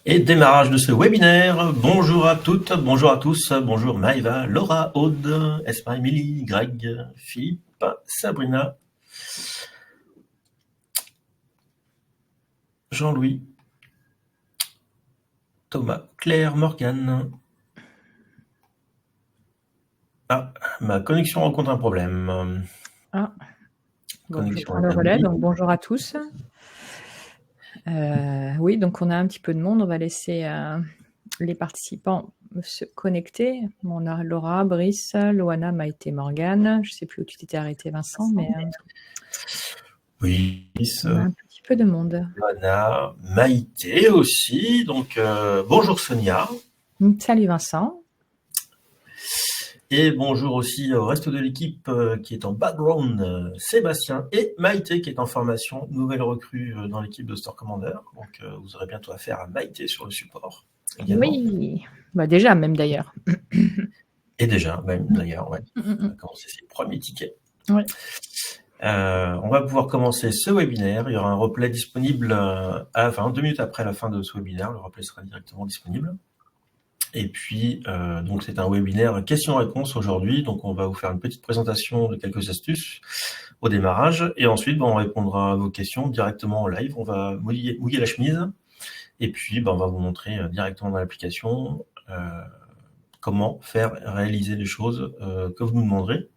Et démarrage de ce webinaire. Bonjour à toutes, bonjour à tous, bonjour Maëva, Laura, Aude, Esma, Émilie, Greg, Philippe, Sabrina, Jean-Louis, Thomas, Claire, Morgane. Ah, ma connexion rencontre un problème. Ah, bon, je Connexion prends le relais, établie. donc bonjour à tous. Oui, donc on a un petit peu de monde, on va laisser les participants se connecter. On a Laura, Brice, Loana, Maïté, Morgane. Je ne sais plus où tu t'étais arrêté, Vincent, mais Oui, on a un petit peu de monde. Johanna, Maïté aussi. Donc, bonjour Sonia. Salut Vincent. Et bonjour aussi au reste de l'équipe qui est en background, Sébastien et Maïté qui est en formation, nouvelle recrue dans l'équipe de Store Commander. Donc vous aurez bientôt affaire à Maïté sur le support également. Oui, bah déjà même d'ailleurs. Et déjà, même d'ailleurs, ouais. On a commencé ses premiers tickets. Ouais. On va pouvoir commencer ce webinaire. Il y aura un replay disponible à la fin, 2 minutes après la fin de ce webinaire. Le replay sera directement disponible. Et puis, donc c'est un webinaire questions-réponses aujourd'hui. Donc, on va vous faire une petite présentation de quelques astuces au démarrage. Et ensuite, on répondra à vos questions directement en live. On va mouiller la chemise. Et puis, on va vous montrer directement dans l'application comment faire réaliser les choses que vous nous demanderez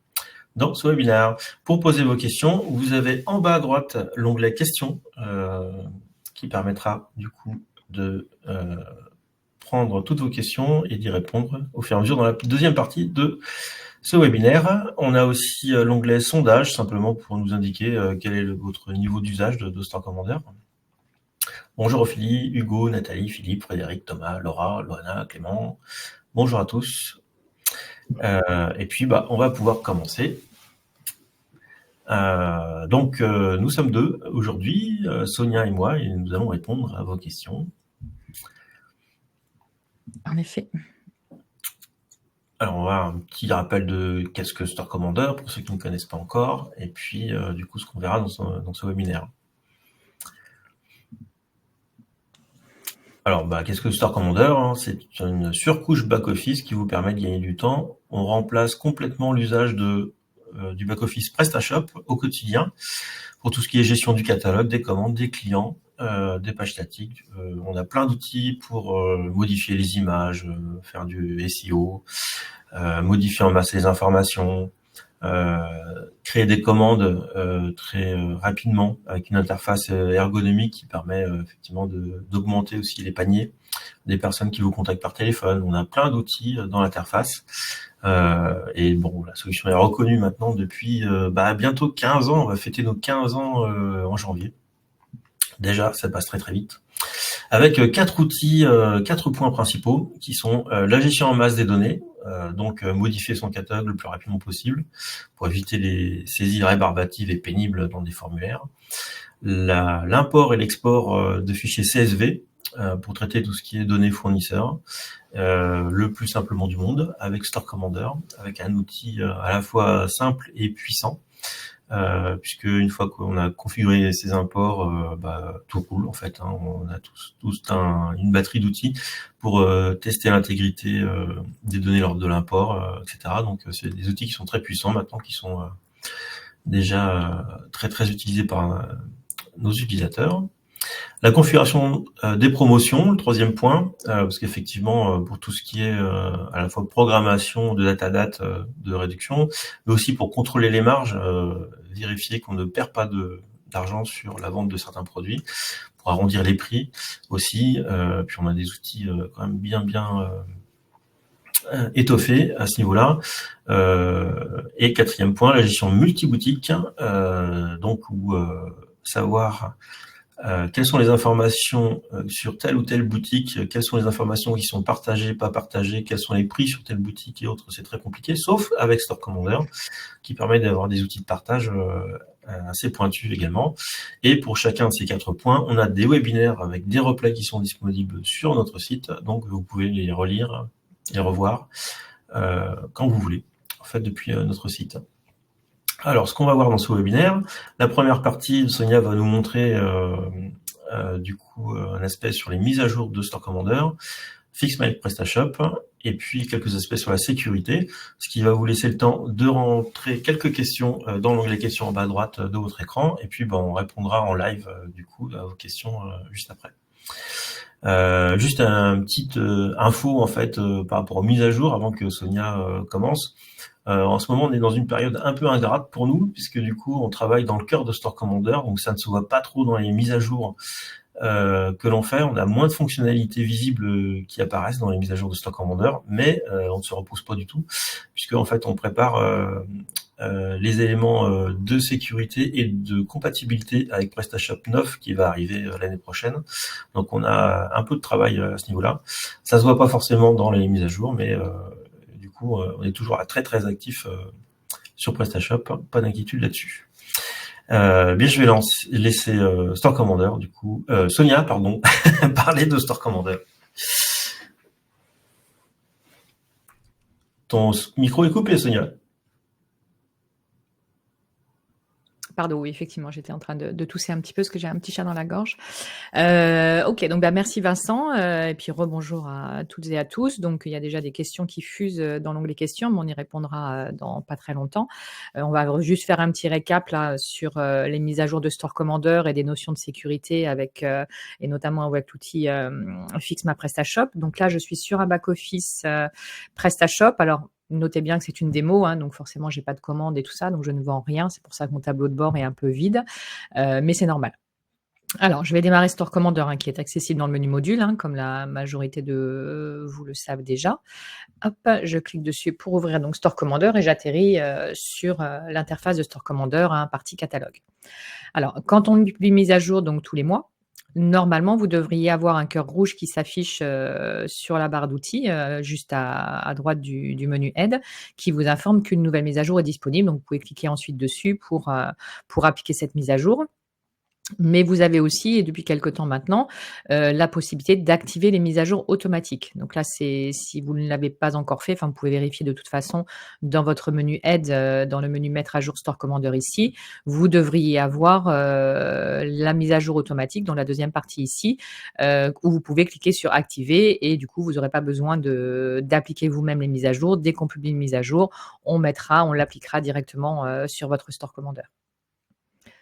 dans ce webinaire. Pour poser vos questions, vous avez en bas à droite l'onglet questions qui permettra du coup de prendre toutes vos questions et d'y répondre au fur et à mesure dans la deuxième partie de ce webinaire. On a aussi l'onglet sondage, simplement pour nous indiquer quel est votre niveau d'usage de Store Commander. Bonjour Ophélie, Hugo, Nathalie, Philippe, Frédéric, Thomas, Laura, Loana, Clément. Bonjour à tous. Et puis, on va pouvoir commencer. Donc, nous sommes deux aujourd'hui, Sonia et moi, et nous allons répondre à vos questions. En effet. Alors, on va un petit rappel de qu'est-ce que Store Commander, pour ceux qui ne connaissent pas encore, et puis, du coup, ce qu'on verra dans ce webinaire. Alors, qu'est-ce que Store Commander, hein? C'est une surcouche back-office qui vous permet de gagner du temps. On remplace complètement l'usage du back-office PrestaShop au quotidien pour tout ce qui est gestion du catalogue, des commandes, des clients, des pages statiques. On a plein d'outils pour modifier les images, faire du SEO, modifier en masse les informations, créer des commandes très rapidement avec une interface ergonomique qui permet effectivement d'augmenter aussi les paniers des personnes qui vous contactent par téléphone. On a plein d'outils dans l'interface. Et la solution est reconnue maintenant depuis bientôt 15 ans. On va fêter nos 15 ans en janvier. Déjà, ça passe très très vite. Avec 4 outils, 4 points principaux qui sont la gestion en masse des données, donc modifier son catalogue le plus rapidement possible pour éviter les saisies rébarbatives et pénibles dans des formulaires. L'import et l'export de fichiers CSV pour traiter tout ce qui est données fournisseurs, le plus simplement du monde, avec Store Commander, avec un outil à la fois simple et puissant. Puisque une fois qu'on a configuré ces imports, tout roule en fait. Hein. On a tous une batterie d'outils pour tester l'intégrité des données lors de l'import, etc. Donc c'est des outils qui sont très puissants maintenant, qui sont déjà très très utilisés par nos utilisateurs. La configuration des promotions, le troisième point, parce qu'effectivement, pour tout ce qui est à la fois programmation de date de réduction, mais aussi pour contrôler les marges, vérifier qu'on ne perd pas d'argent sur la vente de certains produits, pour arrondir les prix aussi. Puis on a des outils quand même bien étoffés à ce niveau-là. Et quatrième point, la gestion multi-boutique, donc où savoir quelles sont les informations sur telle ou telle boutique, quelles sont les informations qui sont partagées, pas partagées, quels sont les prix sur telle boutique et autres, c'est très compliqué, sauf avec Store Commander, qui permet d'avoir des outils de partage assez pointus également. Et pour chacun de ces 4 points, on a des webinaires avec des replays qui sont disponibles sur notre site, donc vous pouvez les relire, les revoir quand vous voulez, en fait, depuis notre site. Alors, ce qu'on va voir dans ce webinaire, la première partie, Sonia va nous montrer du coup un aspect sur les mises à jour de Store Commander, Fix My PrestaShop, et puis quelques aspects sur la sécurité, ce qui va vous laisser le temps de rentrer quelques questions dans l'onglet questions en bas à droite de votre écran, et puis on répondra en live du coup à vos questions juste après. Juste un petit info en fait par rapport aux mises à jour avant que Sonia commence. En ce moment, on est dans une période un peu ingrate pour nous, puisque du coup, on travaille dans le cœur de Store Commander, donc ça ne se voit pas trop dans les mises à jour que l'on fait. On a moins de fonctionnalités visibles qui apparaissent dans les mises à jour de Store Commander, mais on ne se repose pas du tout, puisque en fait, on prépare les éléments de sécurité et de compatibilité avec PrestaShop 9 qui va arriver l'année prochaine. Donc, on a un peu de travail à ce niveau-là. Ça se voit pas forcément dans les mises à jour, mais du coup, on est toujours très actif sur PrestaShop, pas d'inquiétude là-dessus. Bien, je vais laisser Store Commander, du coup, Sonia, pardon, parler de Store Commander. Ton micro est coupé, Sonia. Pardon, oui, effectivement, j'étais en train de tousser un petit peu parce que j'ai un petit chat dans la gorge. Ok, donc merci Vincent, et puis rebonjour à toutes et à tous. Donc il y a déjà des questions qui fusent dans l'onglet questions, mais on y répondra dans pas très longtemps. On va juste faire un petit récap là sur les mises à jour de Store Commander et des notions de sécurité avec et notamment avec l'outil Fix My PrestaShop. Donc là, je suis sur un back office PrestaShop. Alors notez bien que c'est une démo, donc forcément, j'ai pas de commande et tout ça, donc je ne vends rien. C'est pour ça que mon tableau de bord est un peu vide, mais c'est normal. Alors, je vais démarrer Store Commander qui est accessible dans le menu module, comme la majorité de vous le savent déjà. Hop, je clique dessus pour ouvrir donc Store Commander et j'atterris sur l'interface de Store Commander, partie catalogue. Alors, quand on publie mise à jour donc tous les mois, normalement, vous devriez avoir un cœur rouge qui s'affiche sur la barre d'outils, juste à droite du menu Aide, qui vous informe qu'une nouvelle mise à jour est disponible. Donc, vous pouvez cliquer ensuite dessus pour appliquer cette mise à jour. Mais vous avez aussi, et depuis quelque temps maintenant, la possibilité d'activer les mises à jour automatiques. Donc là, c'est si vous ne l'avez pas encore fait, vous pouvez vérifier de toute façon dans votre menu Aide, dans le menu Mettre à jour Store Commander ici, vous devriez avoir la mise à jour automatique dans la deuxième partie ici, où vous pouvez cliquer sur Activer et du coup, vous n'aurez pas besoin d'appliquer vous-même les mises à jour. Dès qu'on publie une mise à jour, on l'appliquera directement sur votre Store Commander.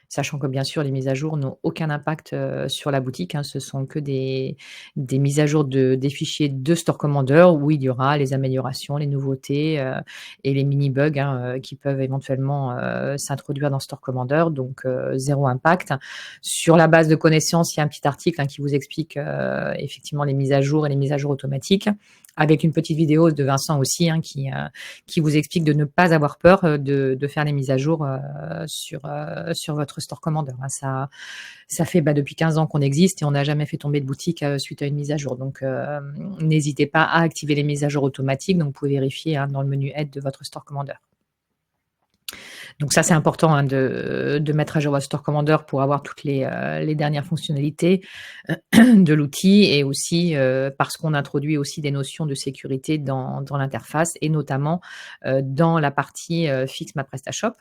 Sachant que bien sûr, les mises à jour n'ont aucun impact sur la boutique. Ce sont que des mises à jour des fichiers de Store Commander où il y aura les améliorations, les nouveautés et les mini-bugs qui peuvent éventuellement s'introduire dans Store Commander. Donc, zéro impact. Sur la base de connaissances, il y a un petit article qui vous explique effectivement les mises à jour et les mises à jour automatiques, avec une petite vidéo de Vincent aussi qui vous explique de ne pas avoir peur de faire les mises à jour sur votre Store Commander. Ça fait depuis 15 ans qu'on existe et on n'a jamais fait tomber de boutique suite à une mise à jour. Donc, n'hésitez pas à activer les mises à jour automatiques. Donc, vous pouvez vérifier dans le menu Aide de votre Store Commander. Donc ça, c'est important de mettre à jour votre Store Commander pour avoir toutes les dernières fonctionnalités de l'outil et aussi parce qu'on introduit aussi des notions de sécurité dans l'interface et notamment dans la partie Fix My PrestaShop.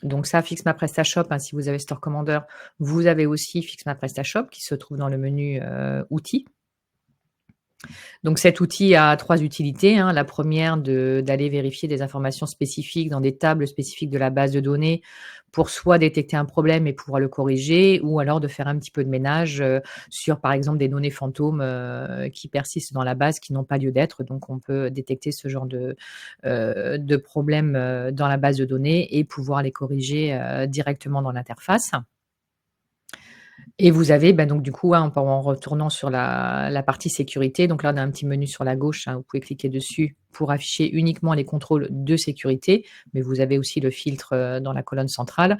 Donc ça, Fix My PrestaShop, si vous avez Store Commander, vous avez aussi Fix My PrestaShop qui se trouve dans le menu Outils. Donc cet outil a 3 utilités. La première, d'aller vérifier des informations spécifiques dans des tables spécifiques de la base de données pour soit détecter un problème et pouvoir le corriger, ou alors de faire un petit peu de ménage sur, par exemple, des données fantômes qui persistent dans la base, qui n'ont pas lieu d'être. Donc on peut détecter ce genre de problème dans la base de données et pouvoir les corriger directement dans l'interface. Et vous avez donc du coup, en retournant sur la partie sécurité, donc là on a un petit menu sur la gauche, vous pouvez cliquer dessus pour afficher uniquement les contrôles de sécurité, mais vous avez aussi le filtre dans la colonne centrale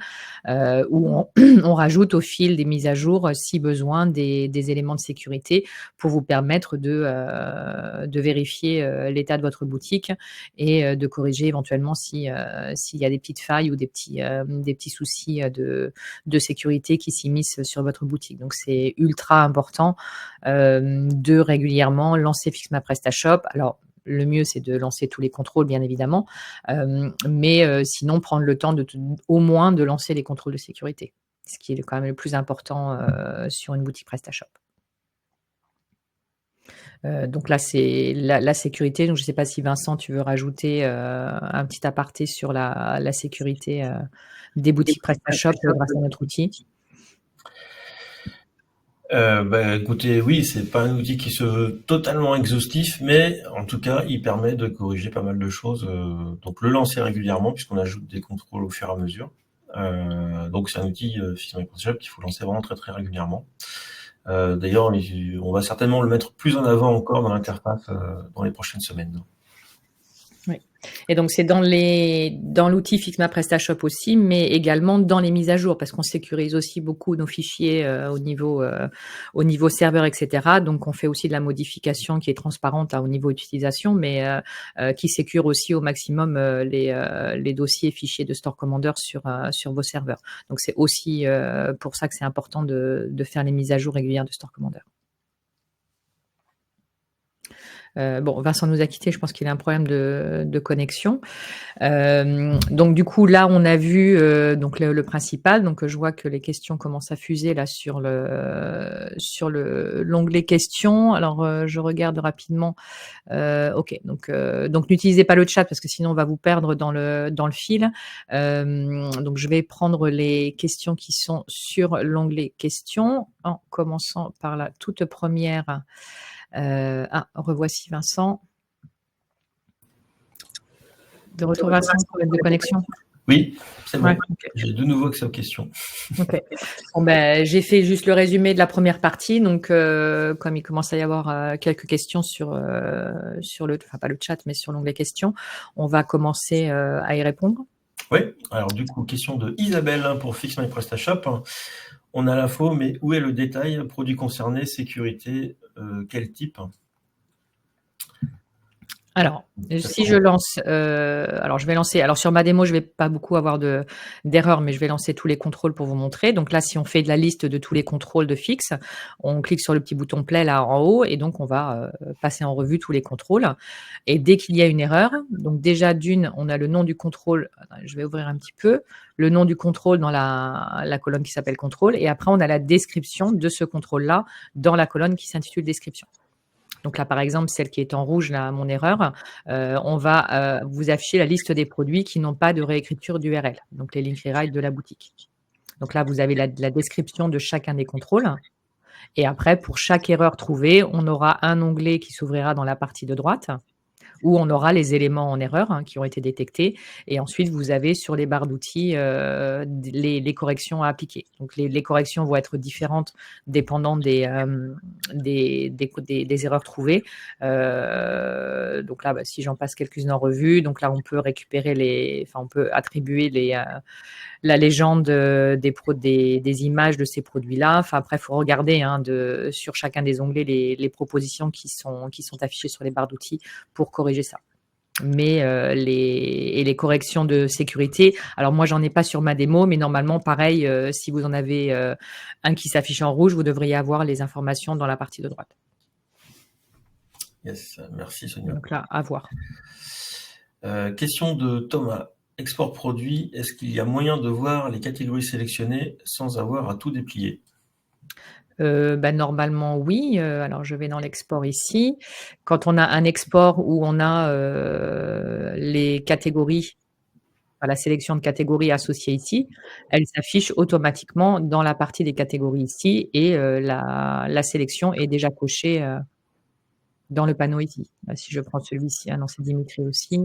où on rajoute au fil des mises à jour, si besoin, des éléments de sécurité pour vous permettre de vérifier l'état de votre boutique et de corriger éventuellement s'il y a des petites failles ou des petits soucis de sécurité qui s'immiscent sur votre boutique. Donc, c'est ultra important de régulièrement lancer Fix My PrestaShop. Alors, le mieux, c'est de lancer tous les contrôles, bien évidemment, mais sinon, prendre le temps au moins de lancer les contrôles de sécurité. ce qui est quand même le plus important sur une boutique PrestaShop. Donc là, c'est la sécurité. Donc je ne sais pas si Vincent, tu veux rajouter un petit aparté sur la sécurité des boutiques PrestaShop grâce à notre outil. Écoutez, oui, c'est pas un outil qui se veut totalement exhaustif, mais en tout cas, il permet de corriger pas mal de choses. Donc le lancer régulièrement, puisqu'on ajoute des contrôles au fur et à mesure. Donc c'est un outil Fix My PrestaShop qu'il faut lancer vraiment très très régulièrement. D'ailleurs, on va certainement le mettre plus en avant encore dans l'interface dans les prochaines semaines. Oui. Et donc, c'est dans l'outil Fix My PrestaShop aussi, mais également dans les mises à jour, parce qu'on sécurise aussi beaucoup nos fichiers au niveau serveur, etc. Donc, on fait aussi de la modification qui est transparente au niveau utilisation, mais qui sécure aussi au maximum les dossiers et fichiers de Store Commander sur vos serveurs. Donc, c'est aussi pour ça que c'est important de faire les mises à jour régulières de Store Commander. Bon, Vincent nous a quittés, je pense qu'il a un problème de connexion. Donc du coup, là, on a vu donc le principal. Donc je vois que les questions commencent à fuser là sur l'onglet questions. Alors je regarde rapidement. Ok, donc n'utilisez pas le chat parce que sinon on va vous perdre dans le fil. Donc je vais prendre les questions qui sont sur l'onglet questions en commençant par la toute première. Revoici Vincent. De retour Vincent, problème de connexion. Oui, c'est bon. Ouais, okay. J'ai de nouveau accès aux questions. Ok. Bon, j'ai fait juste le résumé de la première partie. Donc, comme il commence à y avoir quelques questions sur pas le chat, mais sur l'onglet questions, on va commencer à y répondre. Oui. Alors du coup, question de Isabelle pour Fix My PrestaShop. On a l'info, mais où est le détail? Produit concerné, sécurité, quel type? Alors, si je lance, alors je vais lancer. Alors sur ma démo, je vais pas beaucoup avoir d'erreurs, mais je vais lancer tous les contrôles pour vous montrer. Donc là, si on fait de la liste de tous les contrôles de Fix, on clique sur le petit bouton play là en haut, et donc on va passer en revue tous les contrôles. Et dès qu'il y a une erreur, donc déjà d'une, on a le nom du contrôle. Je vais ouvrir un petit peu le nom du contrôle dans la colonne qui s'appelle contrôle, et après on a la description de ce contrôle-là dans la colonne qui s'intitule description. Donc là, par exemple, celle qui est en rouge, là, mon erreur, on va vous afficher la liste des produits qui n'ont pas de réécriture d'URL, donc les link rewrite de la boutique. Donc là, vous avez la description de chacun des contrôles. Et après, pour chaque erreur trouvée, on aura un onglet qui s'ouvrira dans la partie de droite, où on aura les éléments en erreur qui ont été détectés. Et ensuite, vous avez sur les barres d'outils les corrections à appliquer. Donc, les corrections vont être différentes dépendant des erreurs trouvées. Donc là, si j'en passe quelques-unes en revue, donc là, on peut récupérer on peut attribuer la légende des images de ces produits-là. Enfin, après, il faut regarder sur chacun des onglets les propositions qui sont affichées sur les barres d'outils pour corriger ça. Mais les corrections de sécurité, alors moi, j'en ai pas sur ma démo, mais normalement, pareil, si vous en avez un qui s'affiche en rouge, vous devriez avoir les informations dans la partie de droite. Yes, merci Sonia. Donc là, à voir. Question de Thomas. Export produit, est-ce qu'il y a moyen de voir les catégories sélectionnées sans avoir à tout déplier? Normalement, oui. Alors, je vais dans l'export ici. Quand on a un export où on a les catégories, la sélection de catégories associées ici, elle s'affiche automatiquement dans la partie des catégories ici, et la sélection est déjà cochée dans le panneau ici. Si je prends celui-ci, non, c'est Dimitri aussi.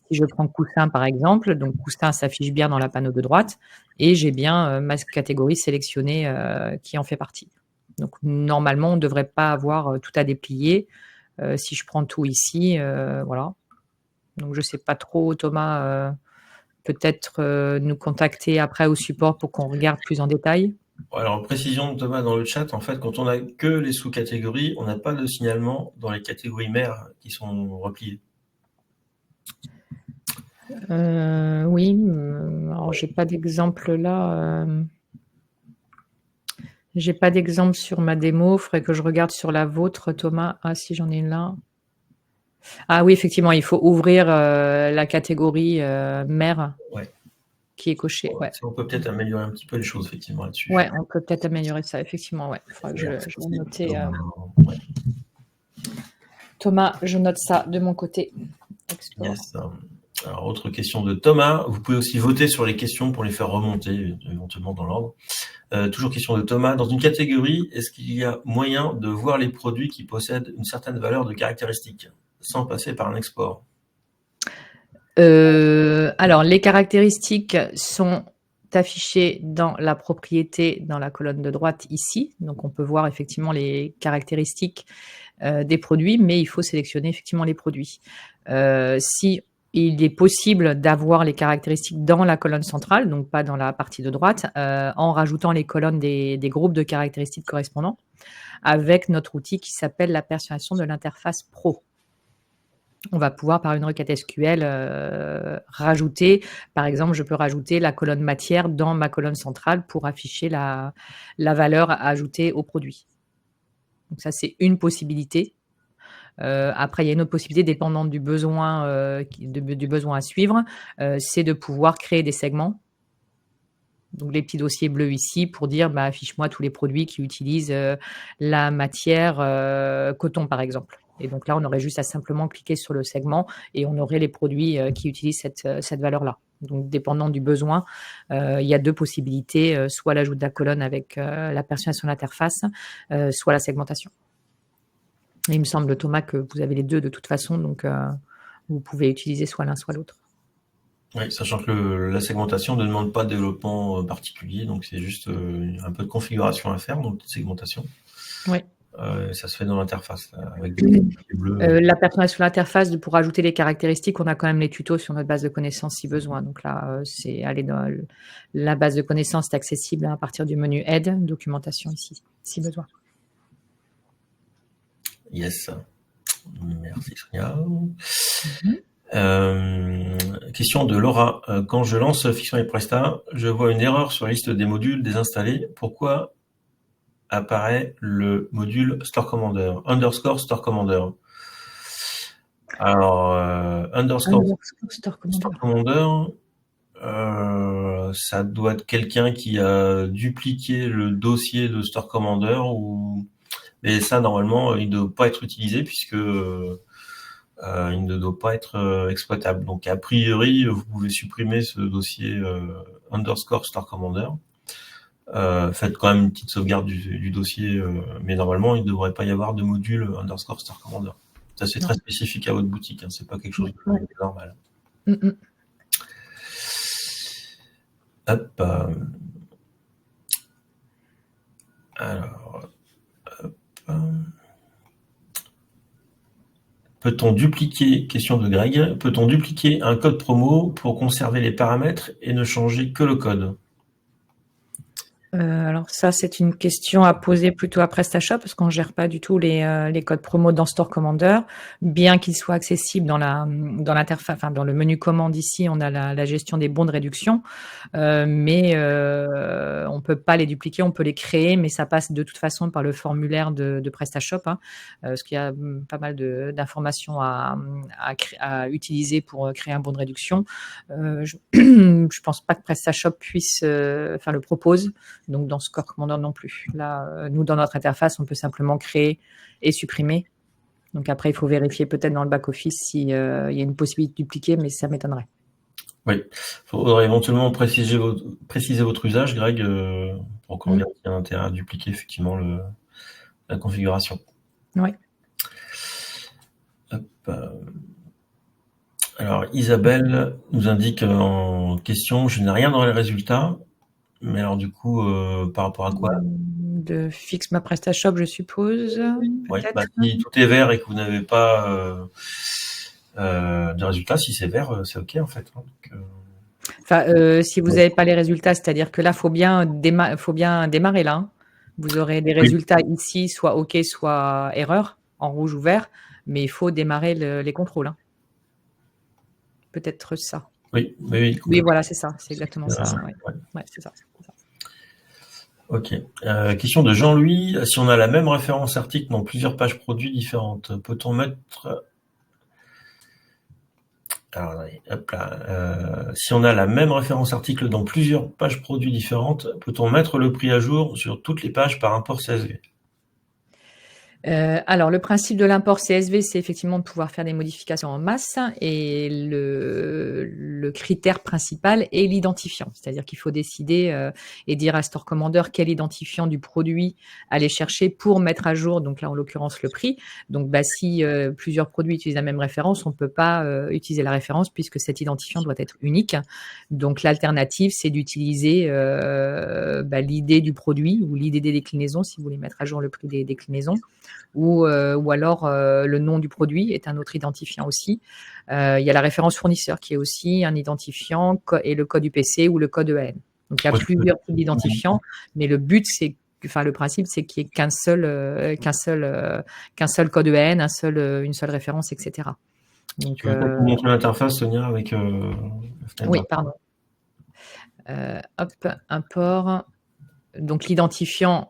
Si je prends coussin, par exemple, donc coussin s'affiche bien dans la panneau de droite, et j'ai bien ma catégorie sélectionnée qui en fait partie. Donc, normalement, on ne devrait pas avoir tout à déplier. Si je prends tout ici, voilà. Donc, je ne sais pas trop, Thomas, peut-être nous contacter après au support pour qu'on regarde plus en détail. Alors, précision de Thomas dans le chat, en fait, quand on n'a que les sous-catégories, on n'a pas de signalement dans les catégories mères qui sont repliées. Oui, alors j'ai pas d'exemple là. J'ai pas d'exemple sur ma démo. Il faudrait que je regarde sur la vôtre, Thomas. Ah, si, j'en ai une là. Ah oui, effectivement, il faut ouvrir la catégorie mère qui est coché. Ouais. On peut peut-être améliorer un petit peu les choses, effectivement, là-dessus. Ouais, on peut peut-être améliorer ça, effectivement. Ouais. Il faudra que je vais noter. Ouais. Thomas, je note ça de mon côté. Yes. Alors, autre question de Thomas. Vous pouvez aussi voter sur les questions pour les faire remonter, éventuellement dans l'ordre. Toujours question de Thomas. Dans une catégorie, est-ce qu'il y a moyen de voir les produits qui possèdent une certaine valeur de caractéristiques, sans passer par un export? Alors, les caractéristiques sont affichées dans la propriété, dans la colonne de droite ici. Donc, on peut voir effectivement les caractéristiques des produits, mais il faut sélectionner effectivement les produits. Si il est possible d'avoir les caractéristiques dans la colonne centrale, donc pas dans la partie de droite, en rajoutant les colonnes des groupes de caractéristiques correspondants avec notre outil qui s'appelle la personnalisation de l'interface Pro. On va pouvoir, par une requête SQL, rajouter, par exemple, je peux rajouter la colonne matière dans ma colonne centrale pour afficher la valeur ajoutée au produit. Donc ça, c'est une possibilité. Après, il y a une autre possibilité dépendante du besoin, du besoin à suivre, c'est de pouvoir créer des segments. Donc les petits dossiers bleus ici pour dire bah, affiche-moi tous les produits qui utilisent la matière coton, par exemple. Et donc là, on aurait juste à simplement cliquer sur le segment et on aurait les produits qui utilisent cette valeur-là. Donc, dépendant du besoin, il y a deux possibilités, soit l'ajout de la colonne avec la personnalisation de l'interface, soit la segmentation. Et il me semble, Thomas, que vous avez les deux de toute façon, donc vous pouvez utiliser soit l'un, soit l'autre. Oui, sachant que la segmentation ne demande pas de développement particulier, donc c'est juste un peu de configuration à faire, donc de segmentation. Oui. Ça se fait dans l'interface avec des bleus. La personnalisation de l'interface, pour ajouter les caractéristiques, on a quand même les tutos sur notre base de connaissances si besoin. Donc là, c'est aller dans la base de connaissances, c'est accessible à partir du menu aide, documentation ici, si besoin. Yes. Merci Sonia. Question de Laura. Quand je lance Fiction et Presta, je vois une erreur sur la liste des modules désinstallés. Pourquoi apparaît le module Store Commander, _ Store Commander? Alors, _ Store Commander, ça doit être quelqu'un qui a dupliqué le dossier de Store Commander mais ça, normalement, il ne doit pas être utilisé puisque il ne doit pas être exploitable. Donc, a priori, vous pouvez supprimer ce dossier _ Store Commander. Faites quand même une petite sauvegarde du dossier, mais normalement, il ne devrait pas y avoir de module _ Store Commander. Ça, c'est très spécifique à votre boutique, hein, c'est pas quelque chose de normal. Hop. Alors, peut-on dupliquer, question de Greg, peut-on dupliquer un code promo pour conserver les paramètres et ne changer que le code? Alors ça, c'est une question à poser plutôt à PrestaShop parce qu'on ne gère pas du tout les codes promo dans Store Commander, bien qu'ils soient accessibles dans l'interface, enfin dans le menu commande ici, on a la gestion des bons de réduction, mais on peut pas les dupliquer, on peut les créer, mais ça passe de toute façon par le formulaire de PrestaShop, hein, parce qu'il y a pas mal d'informations à utiliser pour créer un bon de réduction. Je pense pas que PrestaShop puisse, le propose. Donc, dans Store Commander non plus. Là, nous, dans notre interface, on peut simplement créer et supprimer. Donc, après, il faut vérifier peut-être dans le back-office s'il y a une possibilité de dupliquer, mais ça m'étonnerait. Oui, il faudrait éventuellement préciser votre usage, Greg, pour qu'on verra qu'il y a intérêt à dupliquer effectivement la configuration. Oui. Alors, Isabelle nous indique en question, je n'ai rien dans les résultats. Mais alors du coup, par rapport à quoi? De fixe ma PrestaShop, je suppose. Oui, si tout est vert et que vous n'avez pas de résultats, si c'est vert, c'est OK en fait. Donc, si vous n'avez pas les résultats, c'est-à-dire que là, faut bien démarrer là. Hein. Vous aurez des résultats ici, soit OK, soit erreur, en rouge ou vert, mais il faut démarrer les contrôles. Hein. Peut-être ça. Oui, voilà, c'est ça, c'est exactement ça. Ouais, c'est ça. Ok. Question de Jean-Louis. Si on a la même référence article dans plusieurs pages produits différentes, peut-on mettre Alors, hop là. Si on a la même référence article dans plusieurs pages produits différentes, peut-on mettre le prix à jour sur toutes les pages par import CSV? Alors, le principe de l'import CSV, c'est effectivement de pouvoir faire des modifications en masse et le critère principal est l'identifiant. C'est-à-dire qu'il faut décider et dire à Store Commander quel identifiant du produit aller chercher pour mettre à jour, donc là, en l'occurrence, le prix. Donc, si plusieurs produits utilisent la même référence, on ne peut pas utiliser la référence puisque cet identifiant doit être unique. Donc, l'alternative, c'est d'utiliser l'idée du produit ou l'idée des déclinaisons, si vous voulez mettre à jour le prix des déclinaisons. Ou alors le nom du produit est un autre identifiant aussi. Il y a la référence fournisseur qui est aussi un identifiant et le code UPC ou le code EAN. Donc il y a plusieurs types d'identifiants, mais le but le principe c'est qu'il n'y ait qu'un seul code EAN, une seule référence, etc. Donc, tu veux peut-être nous montrer l'interface, Sonia, avec la fenêtre oui, pardon. Import. Donc l'identifiant,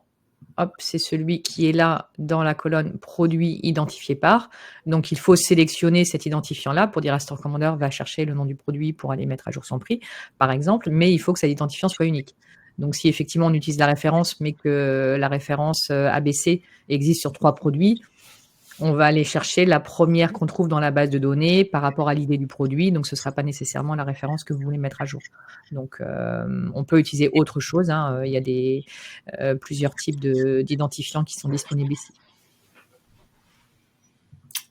c'est celui qui est là dans la colonne produit identifié par. Donc, il faut sélectionner cet identifiant-là pour dire à Store Commander va chercher le nom du produit pour aller mettre à jour son prix, par exemple, mais il faut que cet identifiant soit unique. Donc, si effectivement on utilise la référence, mais que la référence ABC existe sur 3 produits, on va aller chercher la première qu'on trouve dans la base de données par rapport à l'idée du produit. Donc, ce ne sera pas nécessairement la référence que vous voulez mettre à jour. Donc, on peut utiliser autre chose. Il y a plusieurs types d'identifiants qui sont disponibles ici.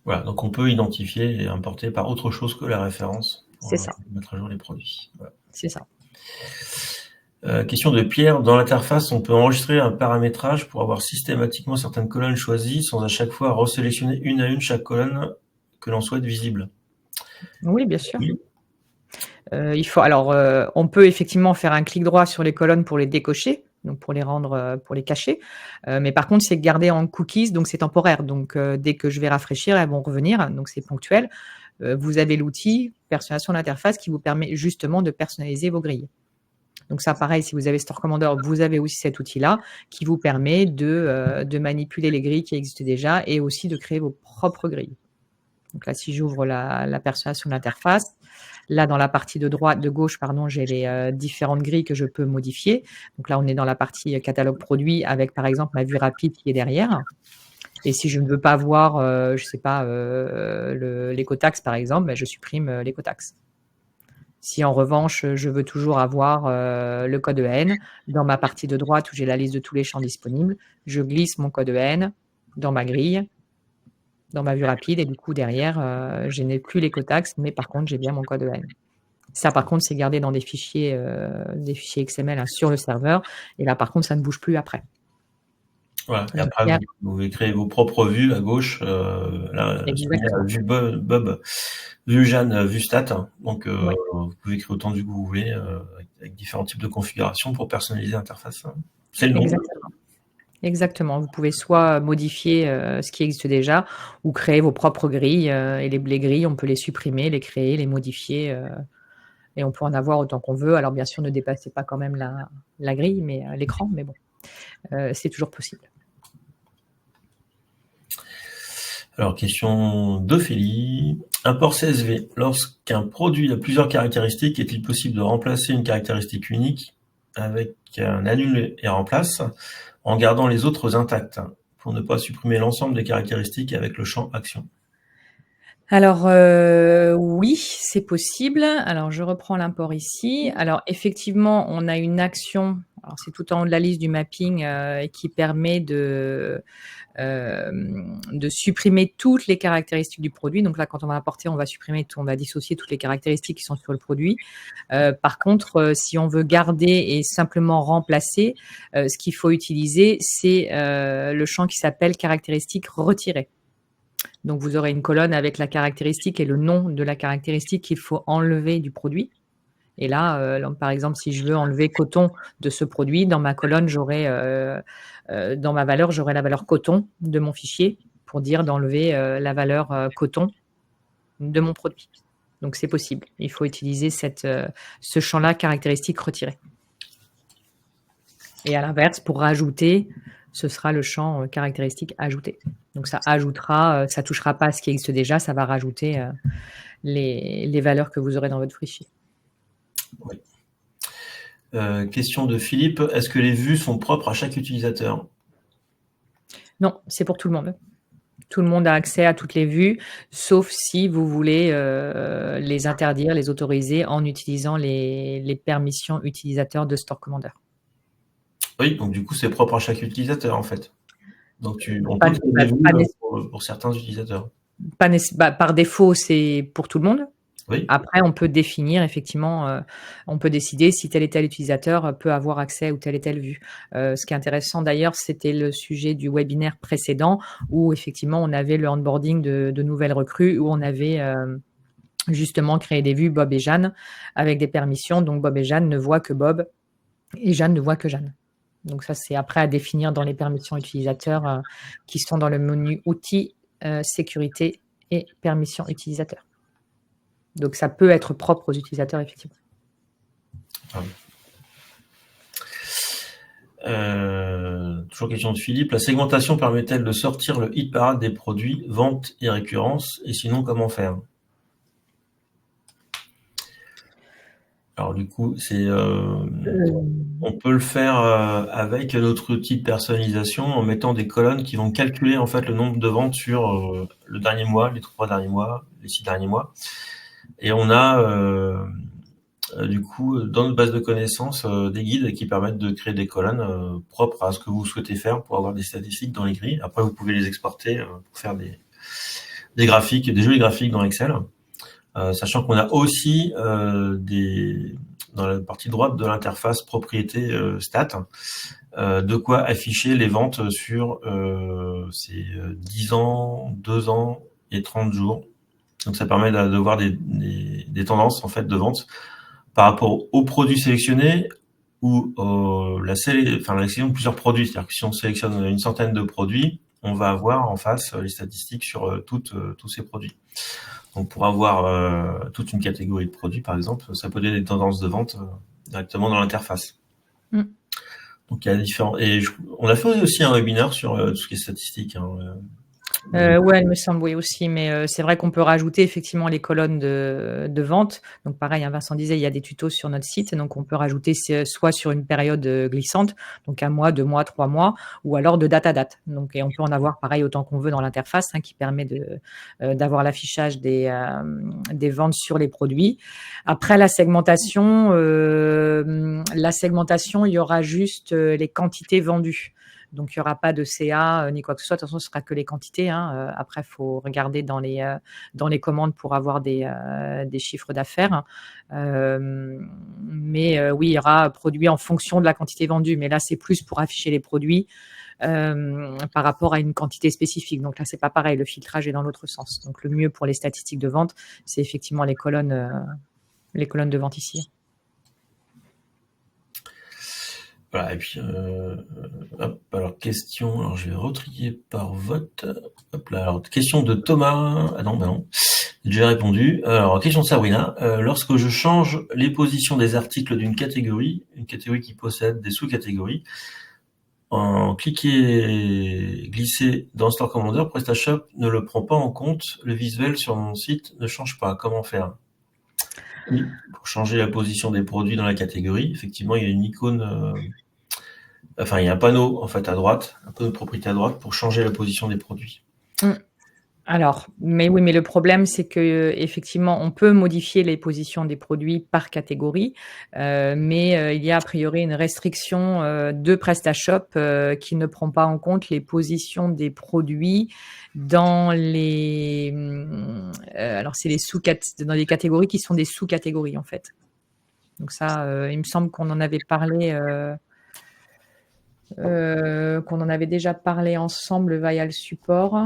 Voilà, donc on peut identifier et importer par autre chose que la référence pour mettre à jour les produits. Voilà. C'est ça. Question de Pierre. Dans l'interface, on peut enregistrer un paramétrage pour avoir systématiquement certaines colonnes choisies sans à chaque fois resélectionner une à une chaque colonne que l'on souhaite visible. Oui, bien sûr. Oui. On peut effectivement faire un clic droit sur les colonnes pour les décocher, donc pour les cacher. Mais par contre, c'est gardé en cookies, donc c'est temporaire. Donc, dès que je vais rafraîchir, elles vont revenir. Donc, c'est ponctuel. Vous avez l'outil personnalisation d'interface qui vous permet justement de personnaliser vos grilles. Donc ça, pareil, si vous avez Store Commander, vous avez aussi cet outil-là qui vous permet de manipuler les grilles qui existent déjà et aussi de créer vos propres grilles. Donc là, si j'ouvre la personnalisation d'interface, là, dans la partie de gauche, j'ai les différentes grilles que je peux modifier. Donc là, on est dans la partie catalogue produit avec, par exemple, ma vue rapide qui est derrière. Et si je ne veux pas voir, l'écotaxe, par exemple, je supprime l'écotaxe. Si en revanche, je veux toujours avoir le code EAN, dans ma partie de droite où j'ai la liste de tous les champs disponibles, je glisse mon code EAN dans ma grille, dans ma vue rapide, et du coup, derrière, je n'ai plus l'écotaxe, mais par contre, j'ai bien mon code EAN. Ça, par contre, c'est gardé dans des fichiers XML sur le serveur, et là, par contre, ça ne bouge plus après. Voilà. Et après, vous pouvez créer vos propres vues à gauche. Là, vue Bob, vue Jeanne, vue Stat. Donc, vous pouvez créer autant de vues que vous voulez avec différents types de configurations pour personnaliser l'interface. C'est le nom. Exactement. Vous pouvez soit modifier ce qui existe déjà ou créer vos propres grilles. Et les grilles, on peut les supprimer, les créer, les modifier. Et on peut en avoir autant qu'on veut. Alors, bien sûr, ne dépassez pas quand même la grille, mais l'écran. Mais bon, c'est toujours possible. Alors, question d'Ophélie. Import CSV. Lorsqu'un produit a plusieurs caractéristiques, est-il possible de remplacer une caractéristique unique avec un annule et remplace en gardant les autres intactes pour ne pas supprimer l'ensemble des caractéristiques avec le champ action? Alors, oui, c'est possible. Alors, je reprends l'import ici. Alors, effectivement, on a une action. Alors, c'est tout en haut de la liste du mapping qui permet de supprimer toutes les caractéristiques du produit. Donc là, quand on va importer, on va dissocier toutes les caractéristiques qui sont sur le produit. Par contre, si on veut garder et simplement remplacer, ce qu'il faut utiliser, c'est le champ qui s'appelle caractéristiques retirées. Donc, vous aurez une colonne avec la caractéristique et le nom de la caractéristique qu'il faut enlever du produit. Et là, par exemple, si je veux enlever coton de ce produit, dans ma colonne, dans ma valeur, j'aurai la valeur coton de mon fichier pour dire d'enlever la valeur coton de mon produit. Donc, c'est possible. Il faut utiliser ce champ-là, caractéristique retirée. Et à l'inverse, pour rajouter, ce sera le champ caractéristique ajouté. Donc, ça ajoutera, ça touchera pas à ce qui existe déjà, ça va rajouter les valeurs que vous aurez dans votre fichier. Oui. Question de Philippe, est-ce que les vues sont propres à chaque utilisateur? Non, c'est pour tout le monde. Tout le monde a accès à toutes les vues, sauf si vous voulez les interdire, les autoriser en utilisant les permissions utilisateurs de Store Commander. Oui, donc du coup, c'est propre à chaque utilisateur, en fait. Donc on Pas peut créer des pas vues nécess pour certains utilisateurs. par défaut, c'est pour tout le monde. Oui. Après, on peut définir effectivement, on peut décider si tel et tel utilisateur peut avoir accès ou telle et telle vue. Ce qui est intéressant d'ailleurs, c'était le sujet du webinaire précédent où effectivement on avait le onboarding de nouvelles recrues, où on avait, justement créé des vues Bob et Jeanne avec des permissions. Donc Bob et Jeanne ne voient que Bob et Jeanne ne voit que Jeanne. Donc ça, c'est après à définir dans les permissions utilisateurs, qui sont dans le menu outils, sécurité et permissions utilisateurs. Donc ça peut être propre aux utilisateurs, effectivement. Toujours question de Philippe. La segmentation permet-elle de sortir le hit parade des produits, vente et récurrence? Et sinon, comment faire? Alors du coup, on peut le faire avec notre outil de personnalisation en mettant des colonnes qui vont calculer en fait le nombre de ventes sur le dernier mois, les 3 derniers mois, les 6 derniers mois. Et on a du coup dans notre base de connaissances des guides qui permettent de créer des colonnes propres à ce que vous souhaitez faire pour avoir des statistiques dans les grilles. Après, vous pouvez les exporter pour faire des graphiques, des jolis graphiques dans Excel. Sachant qu'on a aussi dans la partie droite de l'interface propriété stats, de quoi afficher les ventes sur ces 10 ans, 2 ans et 30 jours. Donc ça permet de voir des tendances en fait de vente par rapport aux produits sélectionnés ou la sélection de plusieurs produits. C'est-à-dire que si on sélectionne une centaine de produits, on va avoir en face les statistiques sur tous ces produits. Donc pour avoir toute une catégorie de produits, par exemple, ça peut donner des tendances de vente directement dans l'interface. Donc il y a différents. Et on a fait aussi un webinaire sur tout ce qui est statistique. Ouais, il me semble, oui, aussi, mais c'est vrai qu'on peut rajouter effectivement les colonnes de vente. Donc pareil, hein, Vincent disait, il y a des tutos sur notre site, donc on peut rajouter soit sur une période glissante, donc 1 mois, 2 mois, 3 mois, ou alors de date à date. Donc, et on peut en avoir pareil autant qu'on veut dans l'interface, hein, qui permet d'avoir l'affichage des ventes sur les produits. Après la segmentation, il y aura juste les quantités vendues. Donc, il n'y aura pas de CA ni quoi que ce soit. De toute façon, ce sera que les quantités, hein. Après, il faut regarder dans les commandes pour avoir des chiffres d'affaires. Mais oui, il y aura produit en fonction de la quantité vendue. Mais là, c'est plus pour afficher les produits par rapport à une quantité spécifique. Donc là, c'est pas pareil. Le filtrage est dans l'autre sens. Donc, le mieux pour les statistiques de vente, c'est effectivement les colonnes de vente ici. Voilà, et puis, alors question, alors je vais retrier par vote. Hop là, alors question de Thomas. Ah non, bah non, j'ai répondu. Alors, question de Sabrina. Lorsque je change les positions des articles d'une catégorie, une catégorie qui possède des sous-catégories, en cliquer, glisser dans Store Commander, PrestaShop ne le prend pas en compte. Le visuel sur mon site ne change pas. Comment faire? Oui, pour changer la position des produits dans la catégorie, effectivement, il y a une icône. Enfin, il y a un panneau en fait à droite, un panneau de propriété à droite pour changer la position des produits. Alors, mais oui, mais le problème, c'est que effectivement, on peut modifier les positions des produits par catégorie, mais il y a a priori une restriction de PrestaShop qui ne prend pas en compte les positions des produits dans les. Alors, c'est dans les catégories qui sont des sous-catégories en fait. Donc ça, il me semble qu'on en avait parlé. Qu'on en avait déjà parlé ensemble via le support.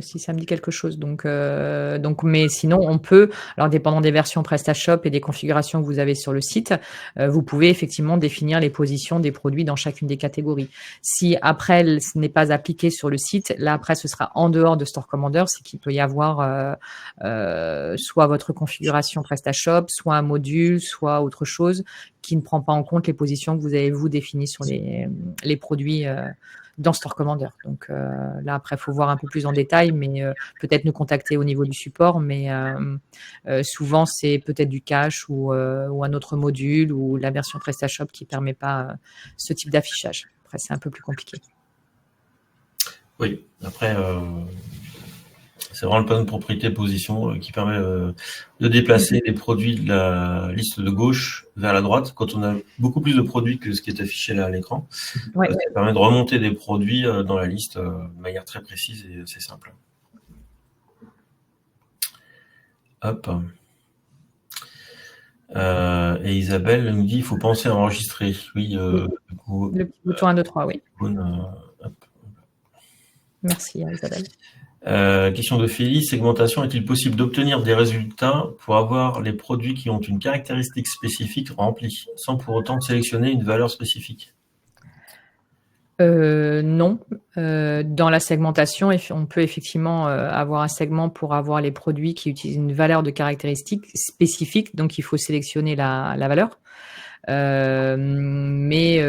Si ça me dit quelque chose. Donc, mais sinon, on peut, alors dépendant des versions PrestaShop et des configurations que vous avez sur le site, vous pouvez effectivement définir les positions des produits dans chacune des catégories. Si après, ce n'est pas appliqué sur le site, là après, ce sera en dehors de Store Commander, c'est qu'il peut y avoir soit votre configuration PrestaShop, soit un module, soit autre chose qui ne prend pas en compte les positions que vous avez vous définies sur les produits dans Store Commander. Donc là, après, il faut voir un peu plus en détail, mais peut-être nous contacter au niveau du support. Mais souvent, c'est peut-être du cache ou un autre module ou la version PrestaShop qui ne permet pas ce type d'affichage. Après, c'est un peu plus compliqué. Oui, après, c'est vraiment le panneau de propriété position qui permet de déplacer les produits de la liste de gauche vers la droite quand on a beaucoup plus de produits que ce qui est affiché là à l'écran. Ouais. Ça permet de remonter des produits dans la liste de manière très précise et assez simple. Hop. Et Isabelle nous dit il faut penser à enregistrer. Oui, du coup, le petit bouton 1, 2, 3, oui. Hop. Merci Isabelle. Question de Félix, segmentation, est-il possible d'obtenir des résultats pour avoir les produits qui ont une caractéristique spécifique remplis, sans pour autant sélectionner une valeur spécifique? Non. Dans la segmentation, on peut effectivement avoir un segment pour avoir les produits qui utilisent une valeur de caractéristique spécifique, donc il faut sélectionner la valeur. Mais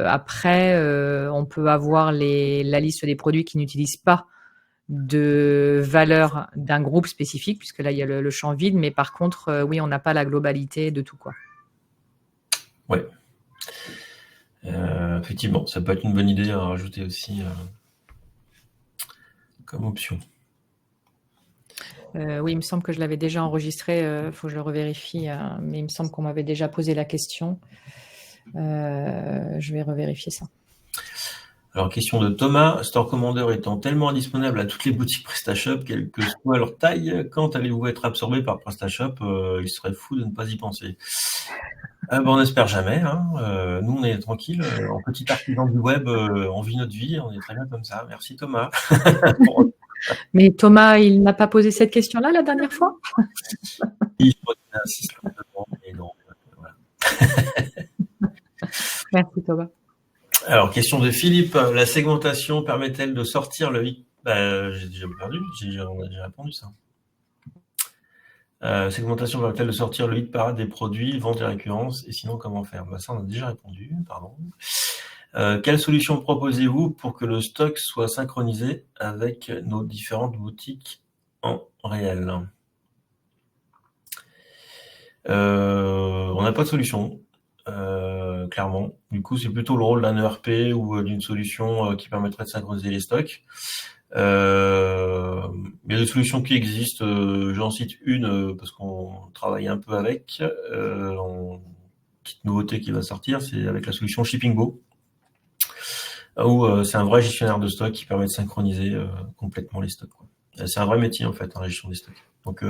après, on peut avoir la liste des produits qui n'utilisent pas de valeur d'un groupe spécifique, puisque là, il y a le champ vide, mais par contre, oui, on n'a pas la globalité de tout, quoi. Ouais. Effectivement, ça peut être une bonne idée à rajouter aussi comme option. Oui, il me semble que je l'avais déjà enregistré, faut que je le revérifie, mais il me semble qu'on m'avait déjà posé la question. Je vais revérifier ça. Alors, question de Thomas, Store Commander étant tellement indisponible à toutes les boutiques PrestaShop, quelle que soit leur taille, quand allez-vous être absorbé par PrestaShop? Il serait fou de ne pas y penser. On n'espère jamais. Hein. Nous, on est tranquille. En petit artisan du web, on vit notre vie. On est très bien comme ça. Merci Thomas. Mais Thomas, il n'a pas posé cette question-là la dernière fois? Oui, je crois qu'il insiste lourdement, mais non. Voilà. Merci Thomas. Alors, question de Philippe. La segmentation permet-elle de sortir le hit? J'ai déjà perdu. On a déjà répondu ça. Segmentation permet-elle de sortir le hit parade des produits, vente et récurrence? Et sinon, comment faire? Ça, on a déjà répondu. Pardon. Quelle solution proposez-vous pour que le stock soit synchronisé avec nos différentes boutiques en réel? On n'a pas de solution, clairement. Du coup, c'est plutôt le rôle d'un ERP ou d'une solution qui permettrait de synchroniser les stocks. Il y a des solutions qui existent. J'en cite une parce qu'on travaille un peu avec. Petite nouveauté qui va sortir, c'est avec la solution Shippingbo, où c'est un vrai gestionnaire de stock qui permet de synchroniser complètement les stocks, quoi. C'est un vrai métier en fait, la gestion des stocks. Donc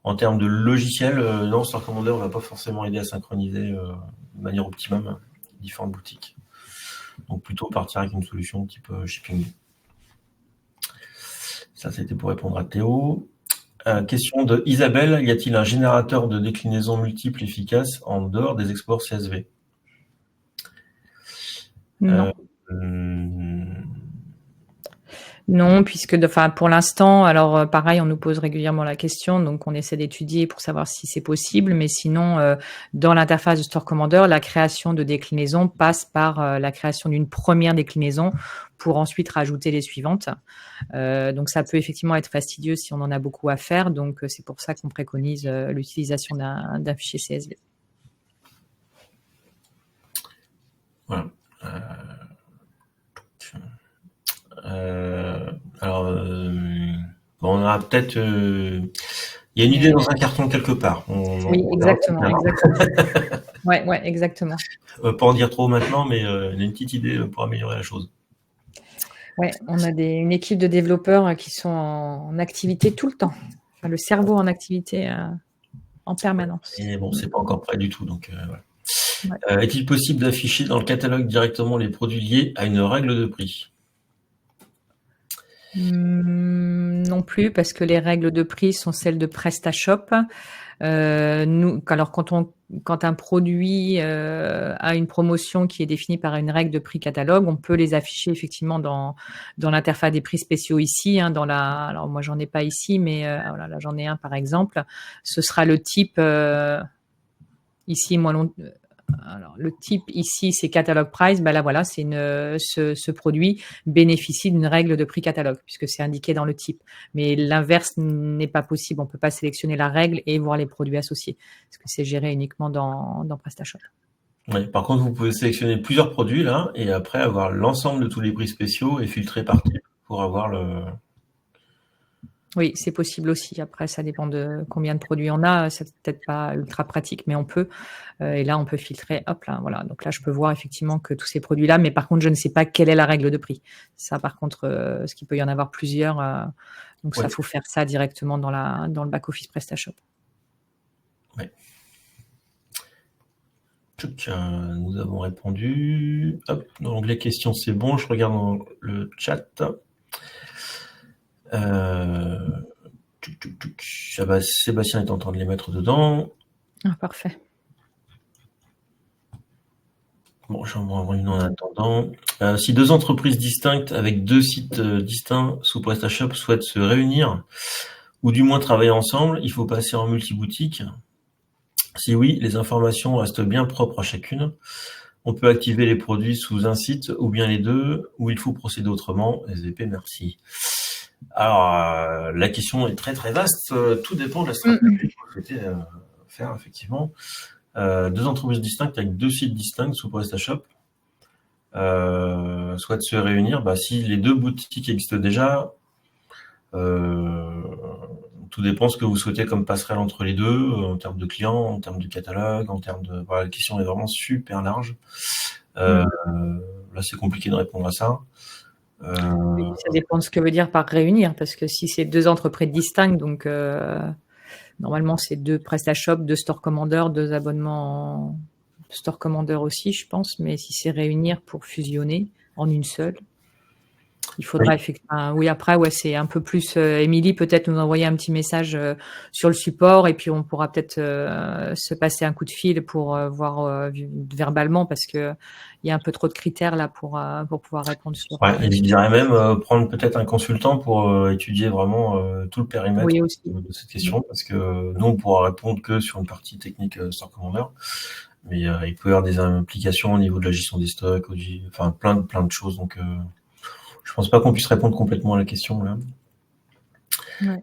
en termes de logiciel, non, Store Commander ne va pas forcément aider à synchroniser de manière optimum différentes boutiques. Donc plutôt partir avec une solution type Shippingbo. Ça, c'était pour répondre à Théo. Question de Isabelle, y a-t-il un générateur de déclinaisons multiples efficaces en dehors des exports CSV? Non. Non, puisque pour l'instant, alors pareil, on nous pose régulièrement la question, donc on essaie d'étudier pour savoir si c'est possible, mais sinon, dans l'interface de Store Commander, la création de déclinaisons passe par la création d'une première déclinaison pour ensuite rajouter les suivantes. Donc ça peut effectivement être fastidieux si on en a beaucoup à faire, donc c'est pour ça qu'on préconise l'utilisation d'un fichier CSV. Voilà. On a peut-être. Il y a une idée dans un carton quelque part. Oui, exactement. Ouais, exactement. Pas en dire trop maintenant, mais il y a une petite idée pour améliorer la chose. Ouais, on a une équipe de développeurs qui sont en activité tout le temps. Enfin, le cerveau en activité en permanence. Et bon, c'est pas encore prêt du tout, donc voilà. Ouais. Est-il possible d'afficher dans le catalogue directement les produits liés à une règle de prix? Non plus, parce que les règles de prix sont celles de PrestaShop. Alors quand un produit a une promotion qui est définie par une règle de prix catalogue, on peut les afficher effectivement dans l'interface des prix spéciaux ici. Alors moi j'en ai pas ici, mais voilà, là j'en ai un par exemple. Ce sera le type ici, Alors, le type ici, c'est catalogue price. Là, voilà, ce produit bénéficie d'une règle de prix catalogue puisque c'est indiqué dans le type. Mais l'inverse n'est pas possible. On ne peut pas sélectionner la règle et voir les produits associés parce que c'est géré uniquement dans PrestaShop. Ouais. Par contre, vous pouvez sélectionner plusieurs produits là et après avoir l'ensemble de tous les prix spéciaux et filtrer par type pour avoir le. Oui, c'est possible aussi. Après, ça dépend de combien de produits on a. C'est peut-être pas ultra pratique, mais on peut. Et là, on peut filtrer. Hop là, voilà. Donc là, je peux voir effectivement que tous ces produits-là, mais par contre, je ne sais pas quelle est la règle de prix. Ça, par contre, ce qu'il peut y en avoir plusieurs. Donc ça, faut faire ça directement dans le back-office PrestaShop. Ouais. Nous avons répondu. Hop, dans l'onglet questions, c'est bon. Je regarde dans le chat. Sébastien est en train de les mettre dedans. Ah, parfait. Bon, j'en vois une en attendant. Si deux entreprises distinctes avec deux sites distincts sous PrestaShop souhaitent se réunir ou du moins travailler ensemble, il faut passer en multi-boutique. Si oui, les informations restent bien propres à chacune. On peut activer les produits sous un site ou bien les deux, ou il faut procéder autrement. SVP, merci. Alors, la question est très très vaste. Tout dépend de la stratégie que vous souhaitez faire, effectivement. Deux entreprises distinctes avec deux sites distincts sous PrestaShop souhaitent se réunir. Si les deux boutiques existent déjà, tout dépend de ce que vous souhaitez comme passerelle entre les deux, en termes de clients, en termes de catalogue, en termes de. Voilà, la question est vraiment super large. Là, c'est compliqué de répondre à ça. Oui, ça dépend de ce que veut dire par réunir, parce que si c'est deux entreprises distinctes, donc normalement c'est deux PrestaShop, deux Store Commander, deux abonnements Store Commander aussi, je pense, mais si c'est réunir pour fusionner en une seule, il faudra effectivement. Oui, après, c'est un peu plus. Émilie, peut-être nous envoyer un petit message sur le support et puis on pourra peut-être se passer un coup de fil pour voir verbalement parce que il y a un peu trop de critères là pour pouvoir répondre sur. Et je dirais même prendre peut-être un consultant pour étudier vraiment tout le périmètre de cette question parce que nous on pourra répondre que sur une partie technique Store Commander, mais il peut y avoir des implications au niveau de la gestion des stocks, enfin plein de choses donc. Je pense pas qu'on puisse répondre complètement à la question là. Ouais.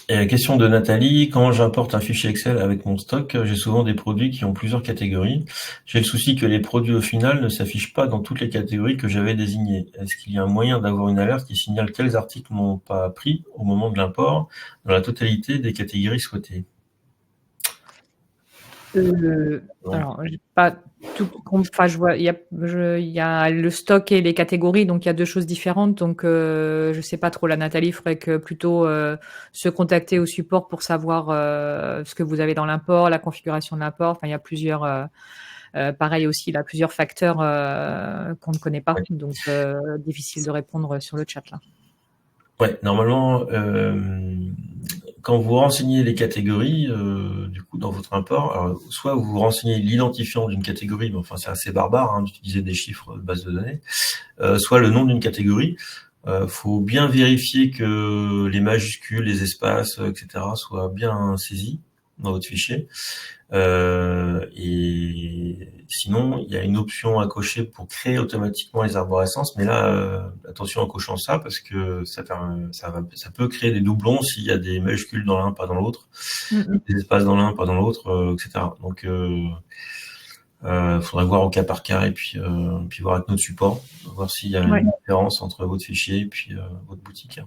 Et la question de Nathalie, quand j'importe un fichier Excel avec mon stock, j'ai souvent des produits qui ont plusieurs catégories. J'ai le souci que les produits au final ne s'affichent pas dans toutes les catégories que j'avais désignées. Est-ce qu'il y a un moyen d'avoir une alerte qui signale quels articles n'ont pas pris au moment de l'import dans la totalité des catégories souhaitées? Alors, j'ai pas tout. Enfin, je vois, il y a le stock et les catégories, donc il y a deux choses différentes. Donc, je sais pas trop. La Nathalie, il faudrait que plutôt se contacter au support pour savoir ce que vous avez dans l'import, la configuration de l'import. Enfin, il y a plusieurs. Pareil aussi, il y a plusieurs facteurs qu'on ne connaît pas, donc difficile de répondre sur le chat là. Ouais, normalement, quand vous renseignez les catégories, du coup, dans votre import, alors, soit vous renseignez l'identifiant d'une catégorie, mais enfin c'est assez barbare d'utiliser des chiffres de base de données, soit le nom d'une catégorie. Faut bien vérifier que les majuscules, les espaces, etc. soient bien saisis dans votre fichier. Et sinon, il y a une option à cocher pour créer automatiquement les arborescences. Mais là, attention en cochant ça parce que ça peut créer des doublons s'il y a des majuscules dans l'un, pas dans l'autre, des espaces dans l'un, pas dans l'autre, etc. Donc, faudrait voir au cas par cas et puis voir avec notre support, voir s'il y a une différence entre votre fichier et puis votre boutique.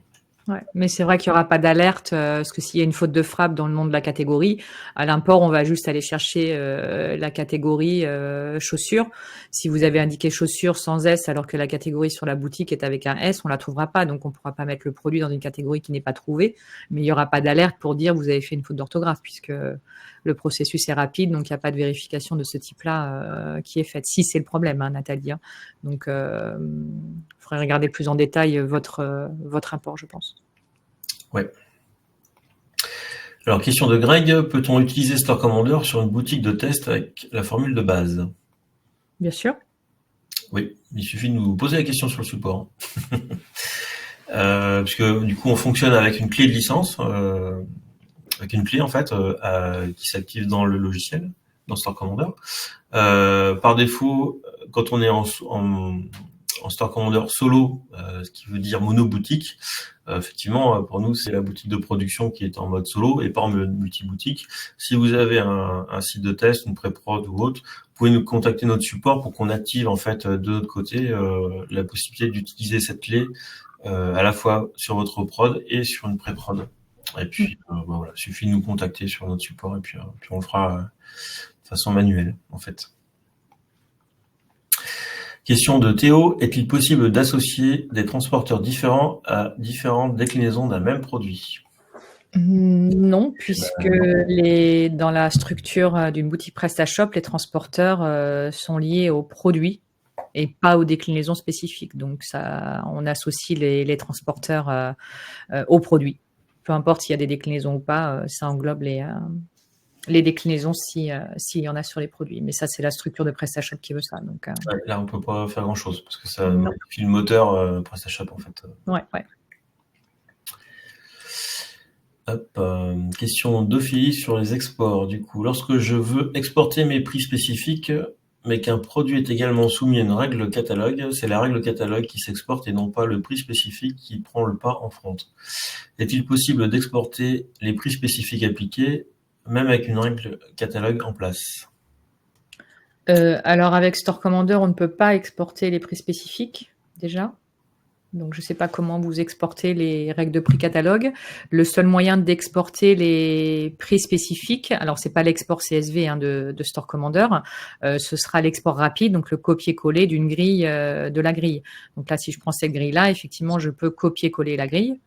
Ouais, mais c'est vrai qu'il n'y aura pas d'alerte parce que s'il y a une faute de frappe dans le nom de la catégorie, à l'import, on va juste aller chercher la catégorie chaussures. Si vous avez indiqué chaussures sans S alors que la catégorie sur la boutique est avec un S, on la trouvera pas, donc on pourra pas mettre le produit dans une catégorie qui n'est pas trouvée. Mais il n'y aura pas d'alerte pour dire vous avez fait une faute d'orthographe puisque le processus est rapide, donc il n'y a pas de vérification de ce type-là qui est faite. Si c'est le problème, Nathalie. Donc, il faudrait regarder plus en détail votre import, je pense. Ouais. Alors, question de Greg, peut-on utiliser Store Commander sur une boutique de test avec la formule de base? Bien sûr. Oui, il suffit de nous poser la question sur le support. Puisque du coup, on fonctionne avec une clé de licence, avec une clé en fait qui s'active dans le logiciel, dans Store Commander. Par défaut, quand on est en Store Commander solo, ce qui veut dire mono-boutique, effectivement, pour nous, c'est la boutique de production qui est en mode solo et pas en mode multi-boutique. Si vous avez un site de test, une pré-prod ou autre, vous pouvez nous contacter notre support pour qu'on active en fait de notre côté la possibilité d'utiliser cette clé à la fois sur votre prod et sur une pré-prod. Et puis, voilà, il suffit de nous contacter sur notre support et puis on le fera de façon manuelle, en fait. Question de Théo. Est-il possible d'associer des transporteurs différents à différentes déclinaisons d'un même produit? Non, puisque dans la structure d'une boutique PrestaShop, les transporteurs sont liés aux produits et pas aux déclinaisons spécifiques. Donc, on associe les transporteurs aux produits. Peu importe s'il y a des déclinaisons ou pas, ça englobe les déclinaisons s'il y en a sur les produits. Mais ça, c'est la structure de PrestaShop qui veut ça. Donc, là, on peut pas faire grand-chose parce que ça modifie le moteur PrestaShop en fait. Ouais. Question d'Ophélie sur les exports. Du coup, lorsque je veux exporter mes prix spécifiques, mais qu'un produit est également soumis à une règle catalogue, c'est la règle catalogue qui s'exporte et non pas le prix spécifique qui prend le pas en front. Est-il possible d'exporter les prix spécifiques appliqués, même avec une règle catalogue en place? Alors, avec Store Commander, on ne peut pas exporter les prix spécifiques, déjà. Donc, je ne sais pas comment vous exportez les règles de prix catalogue. Le seul moyen d'exporter les prix spécifiques, alors c'est pas l'export CSV de Store Commander, ce sera l'export rapide, donc le copier-coller d'une grille de la grille. Donc là, si je prends cette grille-là, effectivement, je peux copier-coller la grille.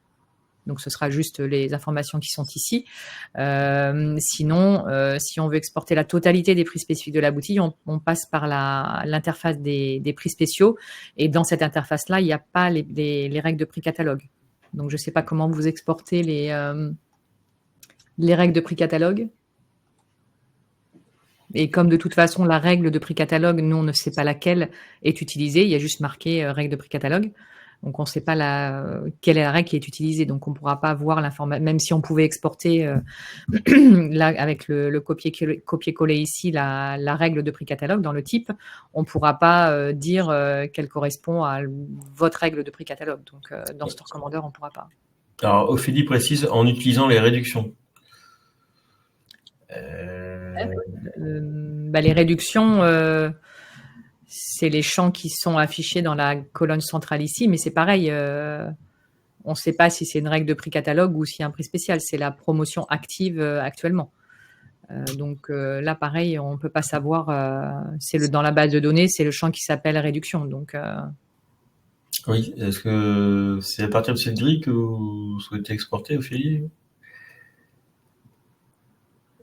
Donc, ce sera juste les informations qui sont ici. Sinon, si on veut exporter la totalité des prix spécifiques de la boutique, on passe par l'interface des prix spéciaux. Et dans cette interface-là, il n'y a pas les règles de prix catalogue. Donc, je ne sais pas comment vous exportez les règles de prix catalogue. Et comme de toute façon, la règle de prix catalogue, nous, on ne sait pas laquelle est utilisée. Il y a juste marqué règle de prix catalogue. Donc, on ne sait pas quelle est la règle qui est utilisée. Donc, on ne pourra pas voir l'information. Même si on pouvait exporter là, avec le copier-coller ici la règle de prix catalogue dans le type, on ne pourra pas dire qu'elle correspond à votre règle de prix catalogue. Donc, dans Store Commander, on ne pourra pas. Alors, Ophélie précise en utilisant les réductions. Les réductions, c'est les champs qui sont affichés dans la colonne centrale ici, mais c'est pareil. On ne sait pas si c'est une règle de prix catalogue ou s'il y a un prix spécial. C'est la promotion active actuellement. Donc là, pareil, on ne peut pas savoir. Dans la base de données, c'est le champ qui s'appelle réduction. Donc, oui, est-ce que c'est à partir de cette grille que vous souhaitez exporter, Ophélie?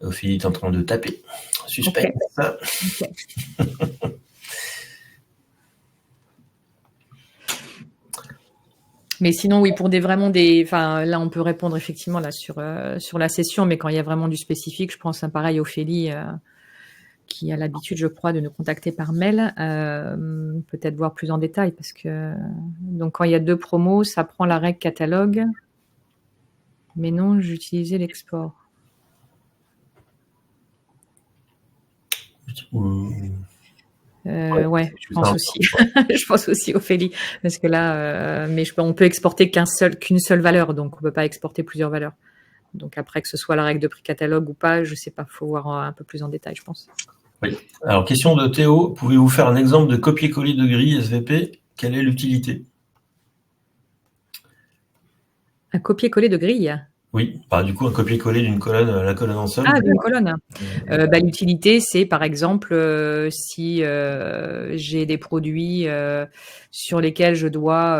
Ophélie est en train de taper. Suspense. Okay. Mais sinon, oui, pour là, on peut répondre effectivement là sur la session, mais quand il y a vraiment du spécifique, je pense pareil Ophélie, qui a l'habitude, je crois, de nous contacter par mail, peut-être voir plus en détail, parce que donc quand il y a 2 promos, ça prend la règle catalogue, mais non, j'utilisais l'export. Ouais, je pense aussi. Je pense aussi Ophélie, parce que là, mais on peut exporter qu'une seule valeur, donc on peut pas exporter plusieurs valeurs. Donc après, que ce soit la règle de prix catalogue ou pas, je sais pas, faut voir un peu plus en détail, je pense. Oui. Alors, question de Théo, pouvez-vous faire un exemple de copier-coller de grille SVP? Quelle est l'utilité? Un copier-coller de grille? Oui, du coup, un copier-coller d'une colonne à la colonne en sol. Ah, d'une colonne. L'utilité, c'est par exemple si j'ai des produits sur lesquels je dois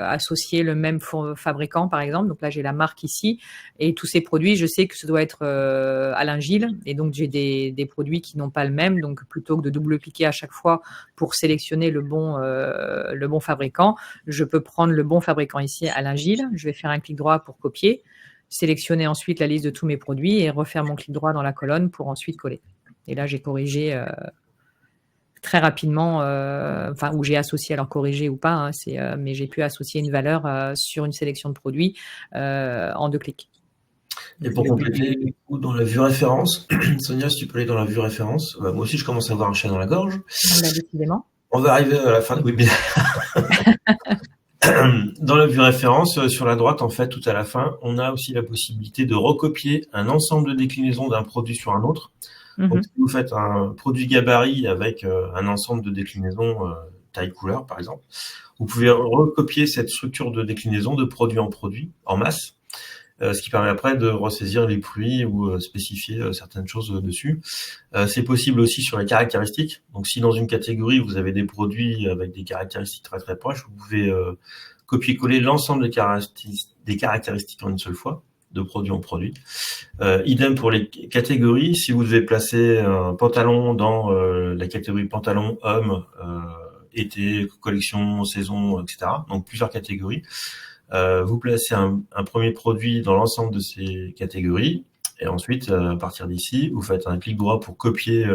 associer le même fabricant, par exemple. Donc là, j'ai la marque ici. Et tous ces produits, je sais que ça doit être Alain Gilles. Et donc, j'ai des produits qui n'ont pas le même. Donc, plutôt que de double-cliquer à chaque fois pour sélectionner le bon fabricant, je peux prendre le bon fabricant ici, Alain Gilles. Je vais faire un clic droit pour copier. Sélectionner ensuite la liste de tous mes produits et refaire mon clic droit dans la colonne pour ensuite coller. Et là, j'ai corrigé très rapidement, ou j'ai associé, alors corrigé ou pas, mais j'ai pu associer une valeur sur une sélection de produits en 2 clics. Et pour compléter, du coup, dans la vue référence, Sonia, si tu peux aller dans la vue référence, moi aussi je commence à avoir un chat dans la gorge. Décidément. On va arriver à la fin de webinaire. Dans la vue référence, sur la droite, en fait, tout à la fin, on a aussi la possibilité de recopier un ensemble de déclinaisons d'un produit sur un autre. Donc, si vous faites un produit gabarit avec un ensemble de déclinaisons taille couleur, par exemple, vous pouvez recopier cette structure de déclinaison de produit en produit, en masse, ce qui permet après de ressaisir les pluies ou spécifier certaines choses dessus. C'est possible aussi sur les caractéristiques. Donc, si dans une catégorie, vous avez des produits avec des caractéristiques très très proches, vous pouvez copier-coller l'ensemble des caractéristiques en une seule fois, de produit en produit. Idem pour les catégories. Si vous devez placer un pantalon dans la catégorie pantalon homme, été, collection, saison, etc., donc plusieurs catégories, vous placez un premier produit dans l'ensemble de ces catégories, et ensuite, à partir d'ici, vous faites un clic droit pour copier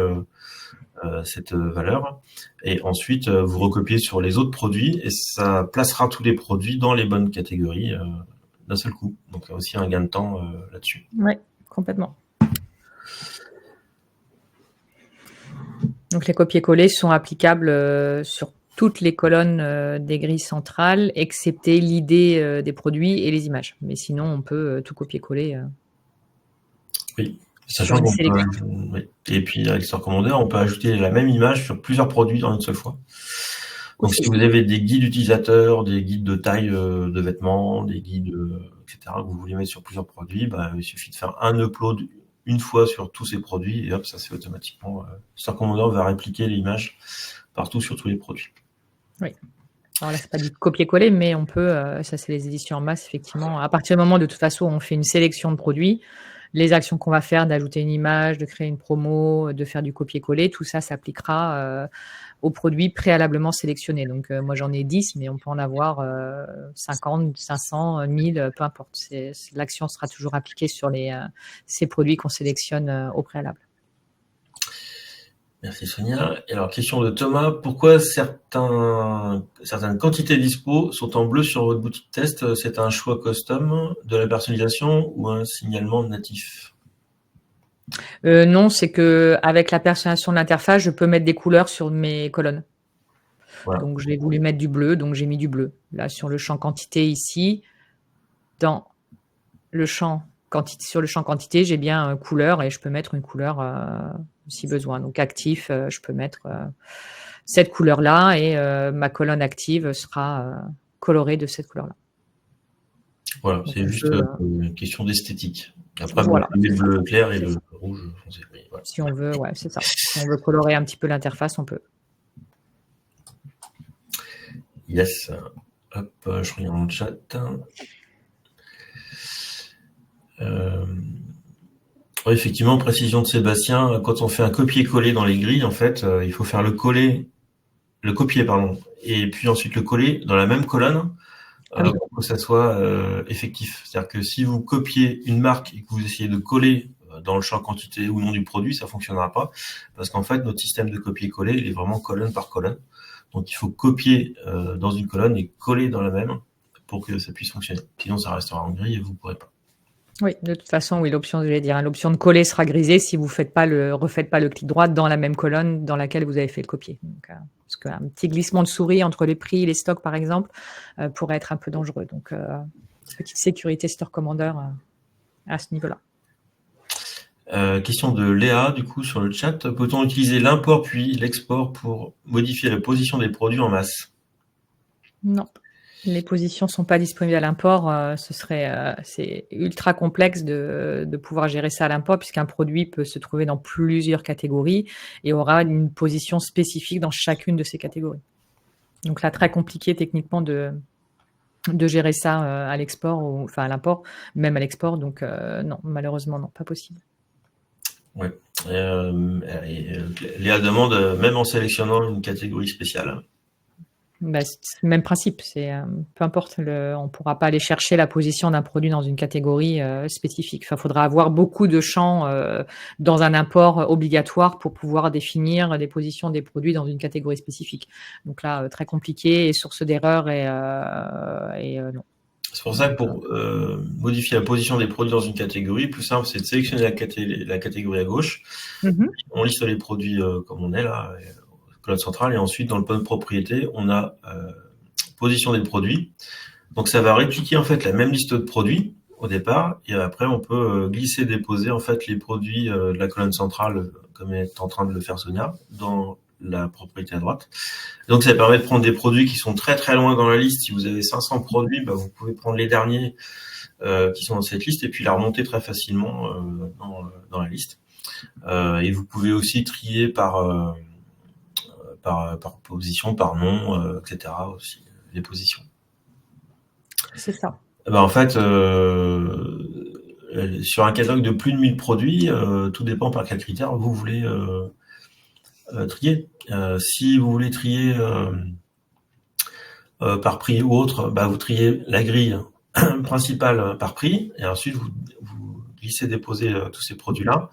cette valeur, et ensuite, vous recopiez sur les autres produits, et ça placera tous les produits dans les bonnes catégories d'un seul coup. Donc, il y a aussi un gain de temps là-dessus. Oui, complètement. Donc, les copier-coller sont applicables sur toutes les colonnes des grilles centrales, excepté l'idée des produits et les images. Mais sinon, on peut tout copier-coller. Oui, sachant qu'on peut, oui. Et puis avec Store Commander, on peut ajouter la même image sur plusieurs produits dans une seule fois. Donc si vous avez des guides utilisateurs, des guides de taille de vêtements, des guides, etc., que vous voulez mettre sur plusieurs produits, il suffit de faire un upload une fois sur tous ces produits, et hop, ça se fait automatiquement. Store Commander va répliquer l'image partout sur tous les produits. Oui. Alors là, c'est pas du copier-coller, mais on peut, ça c'est les éditions en masse, effectivement. À partir du moment, de toute façon, on fait une sélection de produits, les actions qu'on va faire, d'ajouter une image, de créer une promo, de faire du copier-coller, tout ça s'appliquera aux produits préalablement sélectionnés. Donc, moi, j'en ai 10, mais on peut en avoir 50, 500, 1000, peu importe. L'action sera toujours appliquée sur ces produits qu'on sélectionne au préalable. Merci Sonia. Et alors, question de Thomas, pourquoi certaines quantités dispo sont en bleu sur votre boutique test? C'est un choix custom de la personnalisation ou un signalement natif? Non, c'est que avec la personnalisation de l'interface, je peux mettre des couleurs sur mes colonnes. Voilà. Donc, j'ai voulu mettre du bleu, donc j'ai mis du bleu. Là, sur le champ quantité ici, dans le champ quantité, sur le champ quantité, j'ai bien couleur et je peux mettre une couleur si besoin. Donc, actif, je peux mettre cette couleur-là et ma colonne active sera colorée de cette couleur-là. Voilà, donc c'est juste une question d'esthétique. Après, voilà. Le bleu clair et le rouge foncé. Voilà. Si on veut, ouais, c'est ça. Si on veut colorer un petit peu l'interface, on peut. Yes. Hop, je regarde dans le chat. Oui, effectivement, précision de Sébastien, quand on fait un copier-coller dans les grilles, en fait, il faut faire le copier, et puis ensuite le coller dans la même colonne pour que ça soit effectif. C'est-à-dire que si vous copiez une marque et que vous essayez de coller dans le champ quantité ou nom du produit, ça fonctionnera pas, parce qu'en fait, notre système de copier-coller, il est vraiment colonne par colonne. Donc, il faut copier dans une colonne et coller dans la même pour que ça puisse fonctionner. Sinon, ça restera en grille et vous ne pourrez pas. Oui, de toute façon, oui, l'option de coller sera grisée si vous refaites pas le clic droit dans la même colonne dans laquelle vous avez fait le copier. Donc, parce qu'un petit glissement de souris entre les prix et les stocks, par exemple, pourrait être un peu dangereux. Donc, petite sécurité Store Commander à ce niveau-là. Question de Léa, du coup, sur le chat. Peut-on utiliser l'import puis l'export pour modifier la position des produits en masse? Non. Les positions sont pas disponibles à l'import. C'est ultra complexe de pouvoir gérer ça à l'import puisqu'un produit peut se trouver dans plusieurs catégories et aura une position spécifique dans chacune de ces catégories. Donc là, très compliqué techniquement de gérer ça à l'export, enfin à l'import, même à l'export. Donc non, malheureusement, non, pas possible. Oui. Léa demande, même en sélectionnant une catégorie spéciale. C'est le même principe. Peu importe, on ne pourra pas aller chercher la position d'un produit dans une catégorie spécifique. Enfin, il faudra avoir beaucoup de champs dans un import obligatoire pour pouvoir définir des positions des produits dans une catégorie spécifique. Donc là, très compliqué et source d'erreur et non. C'est pour ça que pour modifier la position des produits dans une catégorie, plus simple, c'est de sélectionner la catégorie à gauche. On liste les produits comme on est là, colonne centrale, et ensuite dans le panneau de propriété, on a position des produits. Donc ça va répliquer en fait la même liste de produits au départ, et après on peut glisser, déposer en fait les produits de la colonne centrale, comme est en train de le faire Sonia, dans la propriété à droite. Donc ça permet de prendre des produits qui sont très très loin dans la liste. Si vous avez 500 produits, vous pouvez prendre les derniers qui sont dans cette liste et puis la remonter très facilement dans la liste. Et vous pouvez aussi trier par position, par nom, etc. aussi les positions. C'est ça. En fait, sur un catalogue de plus de 1000 produits, tout dépend par quel critère vous voulez trier. Si vous voulez trier par prix ou autre, vous triez la grille principale par prix, et ensuite vous glissez, déposez tous ces produits-là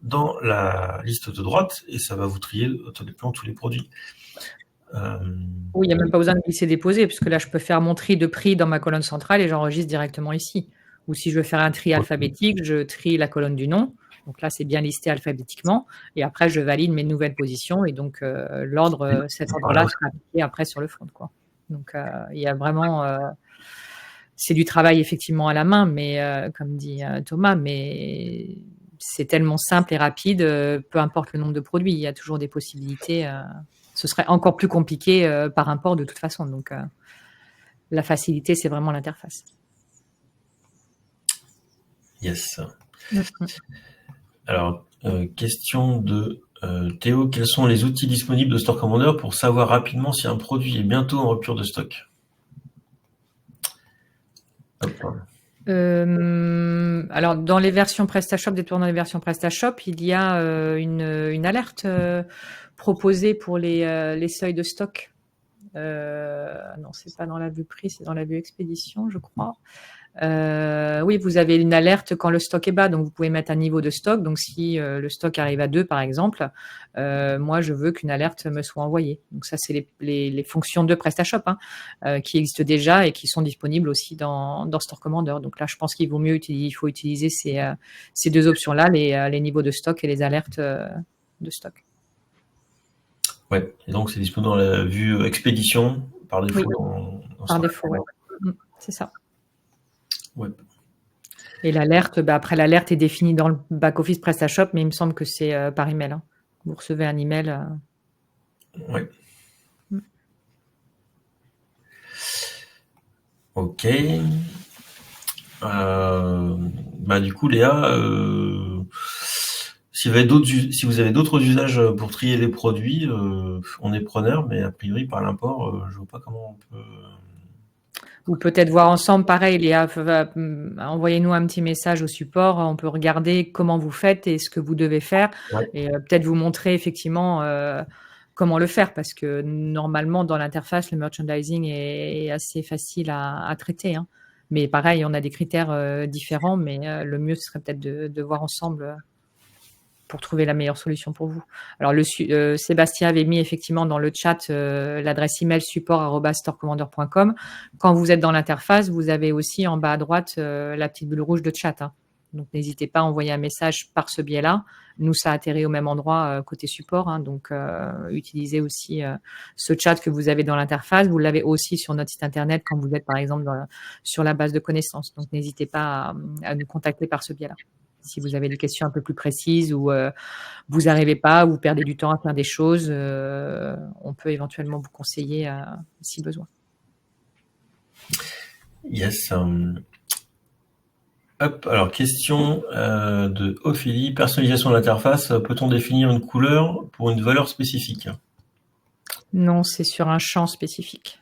dans la liste de droite, et ça va vous trier automatiquement tous les produits. Oui, il n'y a même pas besoin de glisser déposer, puisque là, je peux faire mon tri de prix dans ma colonne centrale et j'enregistre directement ici. Ou si je veux faire un tri alphabétique, je trie la colonne du nom. Donc là, c'est bien listé alphabétiquement. Et après, je valide mes nouvelles positions. Et donc, cet ordre-là sera appliqué après sur le front, quoi. Donc, il y a vraiment... c'est du travail, effectivement, à la main, mais comme dit Thomas, mais c'est tellement simple et rapide, peu importe le nombre de produits. Il y a toujours des possibilités... ce serait encore plus compliqué par import de toute façon. Donc, la facilité, c'est vraiment l'interface. Yes. Alors, question de Théo. Quels sont les outils disponibles de Store Commander pour savoir rapidement si un produit est bientôt en rupture de stock? Alors, dans les versions PrestaShop, dans les versions PrestaShop, il y a une alerte proposée pour les seuils de stock. Non, c'est pas dans la vue prix, c'est dans la vue expédition, je crois. Oui, vous avez une alerte quand le stock est bas, donc vous pouvez mettre un niveau de stock. Donc, si le stock arrive à 2, par exemple, moi, je veux qu'une alerte me soit envoyée. Donc, ça, c'est les fonctions de PrestaShop qui existent déjà et qui sont disponibles aussi dans Store Commander. Donc là, je pense qu'il faut utiliser ces deux options-là, les niveaux de stock et les alertes de stock. Ouais, et donc c'est disponible dans la vue expédition par défaut. Oui, par défaut, ouais. C'est ça. Ouais. Et l'alerte, après l'alerte est définie dans le back-office PrestaShop, mais il me semble que c'est par email. Vous recevez un email. Oui. Ok. Du coup, Léa, si vous avez d'autres usages pour trier les produits, on est preneur, mais a priori, par l'import, je vois pas comment on peut... Ou peut-être voir ensemble, pareil, Léa, envoyez-nous un petit message au support, on peut regarder comment vous faites et ce que vous devez faire, et peut-être vous montrer effectivement comment le faire, parce que normalement, dans l'interface, le merchandising est assez facile à traiter. Mais pareil, on a des critères différents, mais le mieux, ce serait peut-être de voir ensemble pour trouver la meilleure solution pour vous. Alors, Sébastien avait mis effectivement dans le chat l'adresse email support@storecommander.com. Quand vous êtes dans l'interface, vous avez aussi en bas à droite la petite bulle rouge de chat. Donc, n'hésitez pas à envoyer un message par ce biais-là. Nous, ça atterrit au même endroit côté support. Donc, utilisez aussi ce chat que vous avez dans l'interface. Vous l'avez aussi sur notre site internet quand vous êtes, par exemple, sur la base de connaissances. Donc, n'hésitez pas à nous contacter par ce biais-là. Si vous avez des questions un peu plus précises ou vous n'arrivez pas, vous perdez du temps à faire des choses, on peut éventuellement vous conseiller si besoin. Yes. Alors, question de Ophélie. Personnalisation de l'interface, peut-on définir une couleur pour une valeur spécifique? Non, c'est sur un champ spécifique,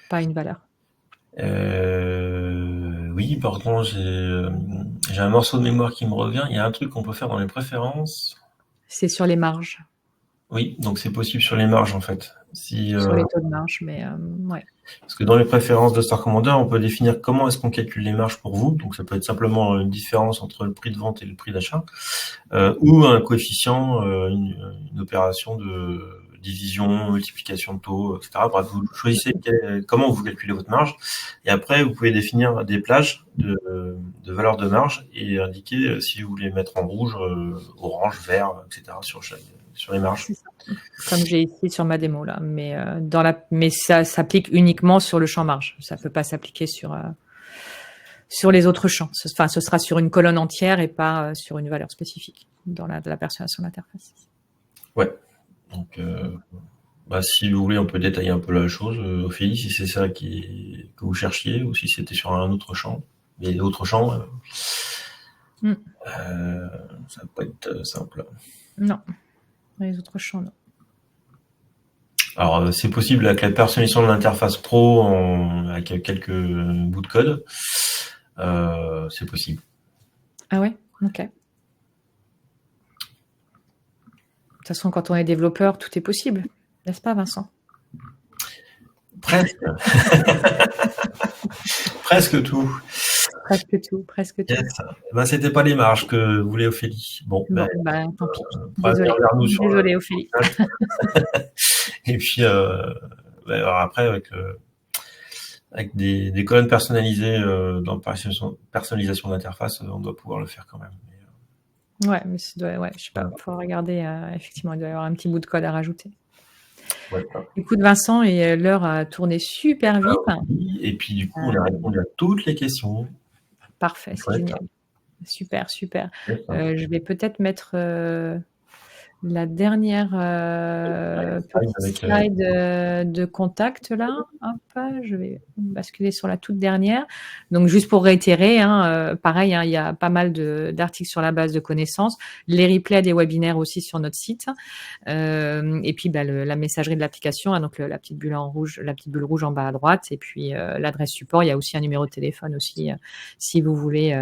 pas une valeur. Oui, par contre, j'ai un morceau de mémoire qui me revient. Il y a un truc qu'on peut faire dans les préférences. C'est sur les marges. Oui, donc c'est possible sur les marges en fait. Sur les taux de marge, mais ouais. Parce que dans les préférences de Store Commander, on peut définir comment est-ce qu'on calcule les marges pour vous. Donc ça peut être simplement une différence entre le prix de vente et le prix d'achat, ou un coefficient, une opération division, multiplication de taux, etc. Bref, vous choisissez comment vous calculez votre marge. Et après, vous pouvez définir des plages de valeur de marge et indiquer si vous voulez mettre en rouge, orange, vert, etc. sur les marges. C'est ça. Comme j'ai ici sur ma démo là, mais ça s'applique uniquement sur le champ marge. Ça peut pas s'appliquer sur les autres champs. Enfin, ce sera sur une colonne entière et pas sur une valeur spécifique dans la personnalisation d'interface. Ouais. Donc, si vous voulez, on peut détailler un peu la chose, Ophélie, si c'est ça que vous cherchiez, ou si c'était sur un autre champ. Mais d'autres champs, ça va pas être simple. Non. Les autres champs, non. Alors, c'est possible avec la personnalisation de l'interface pro avec quelques bouts de code. C'est possible. Ah ouais? Ok. De toute façon, quand on est développeur, tout est possible. N'est-ce pas, Vincent? Presque. Presque tout. Presque tout. Yes. C'était pas les marges que voulait Ophélie. Bon, tant pis. Désolée, Ophélie. Et puis, après, avec des colonnes personnalisées dans personnalisation d'interface, on doit pouvoir le faire quand même. Ouais, mais je sais pas, il faut regarder, effectivement, il doit y avoir un petit bout de code à rajouter. Ouais. Écoute, Vincent, et l'heure a tourné super vite. Et puis, du coup, on a répondu à toutes les questions. Parfait, c'est génial. Super. Je vais peut-être mettre la dernière petite slide de contact là. Hop, je vais basculer sur la toute dernière. Donc juste pour réitérer, pareil, il y a pas mal d'articles sur la base de connaissances, les replays des webinaires aussi sur notre site, et puis la messagerie de l'application, donc la petite bulle rouge en bas à droite, et puis l'adresse support. Il y a aussi un numéro de téléphone aussi si vous voulez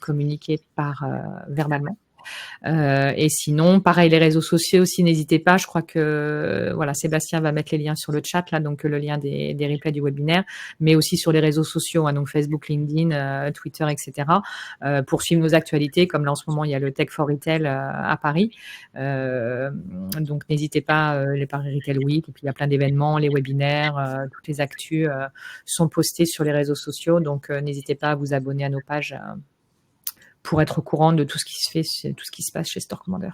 communiquer verbalement. Et sinon, pareil, les réseaux sociaux aussi, n'hésitez pas. Je crois que Sébastien va mettre les liens sur le chat là, donc le lien des replays du webinaire, mais aussi sur les réseaux sociaux, donc Facebook, LinkedIn, Twitter, etc. Pour suivre nos actualités, comme là en ce moment il y a le Tech for Retail à Paris. Donc n'hésitez pas, les Paris Retail Week, et puis il y a plein d'événements, les webinaires, toutes les actus sont postées sur les réseaux sociaux, donc n'hésitez pas à vous abonner à nos pages. Pour être au courant de tout ce qui se fait, tout ce qui se passe chez Store Commander.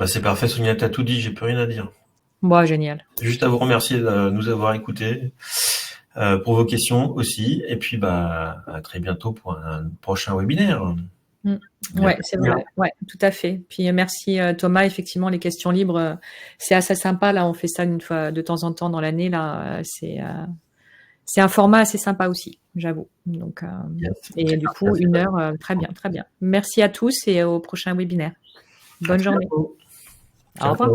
C'est parfait, Sonia, t'as tout dit, j'ai plus rien à dire. Bon, génial. Juste à vous remercier de nous avoir écoutés, pour vos questions aussi, et puis à très bientôt pour un prochain webinaire. Ouais, c'est vrai. Ouais, tout à fait. Puis merci Thomas. Effectivement, les questions libres, c'est assez sympa. Là, on fait ça une fois de temps en temps dans l'année. Là, c'est un format assez sympa aussi, j'avoue. Donc, et du coup, 1 heure, très bien. Merci à tous et au prochain webinaire. Bonne journée. Au revoir.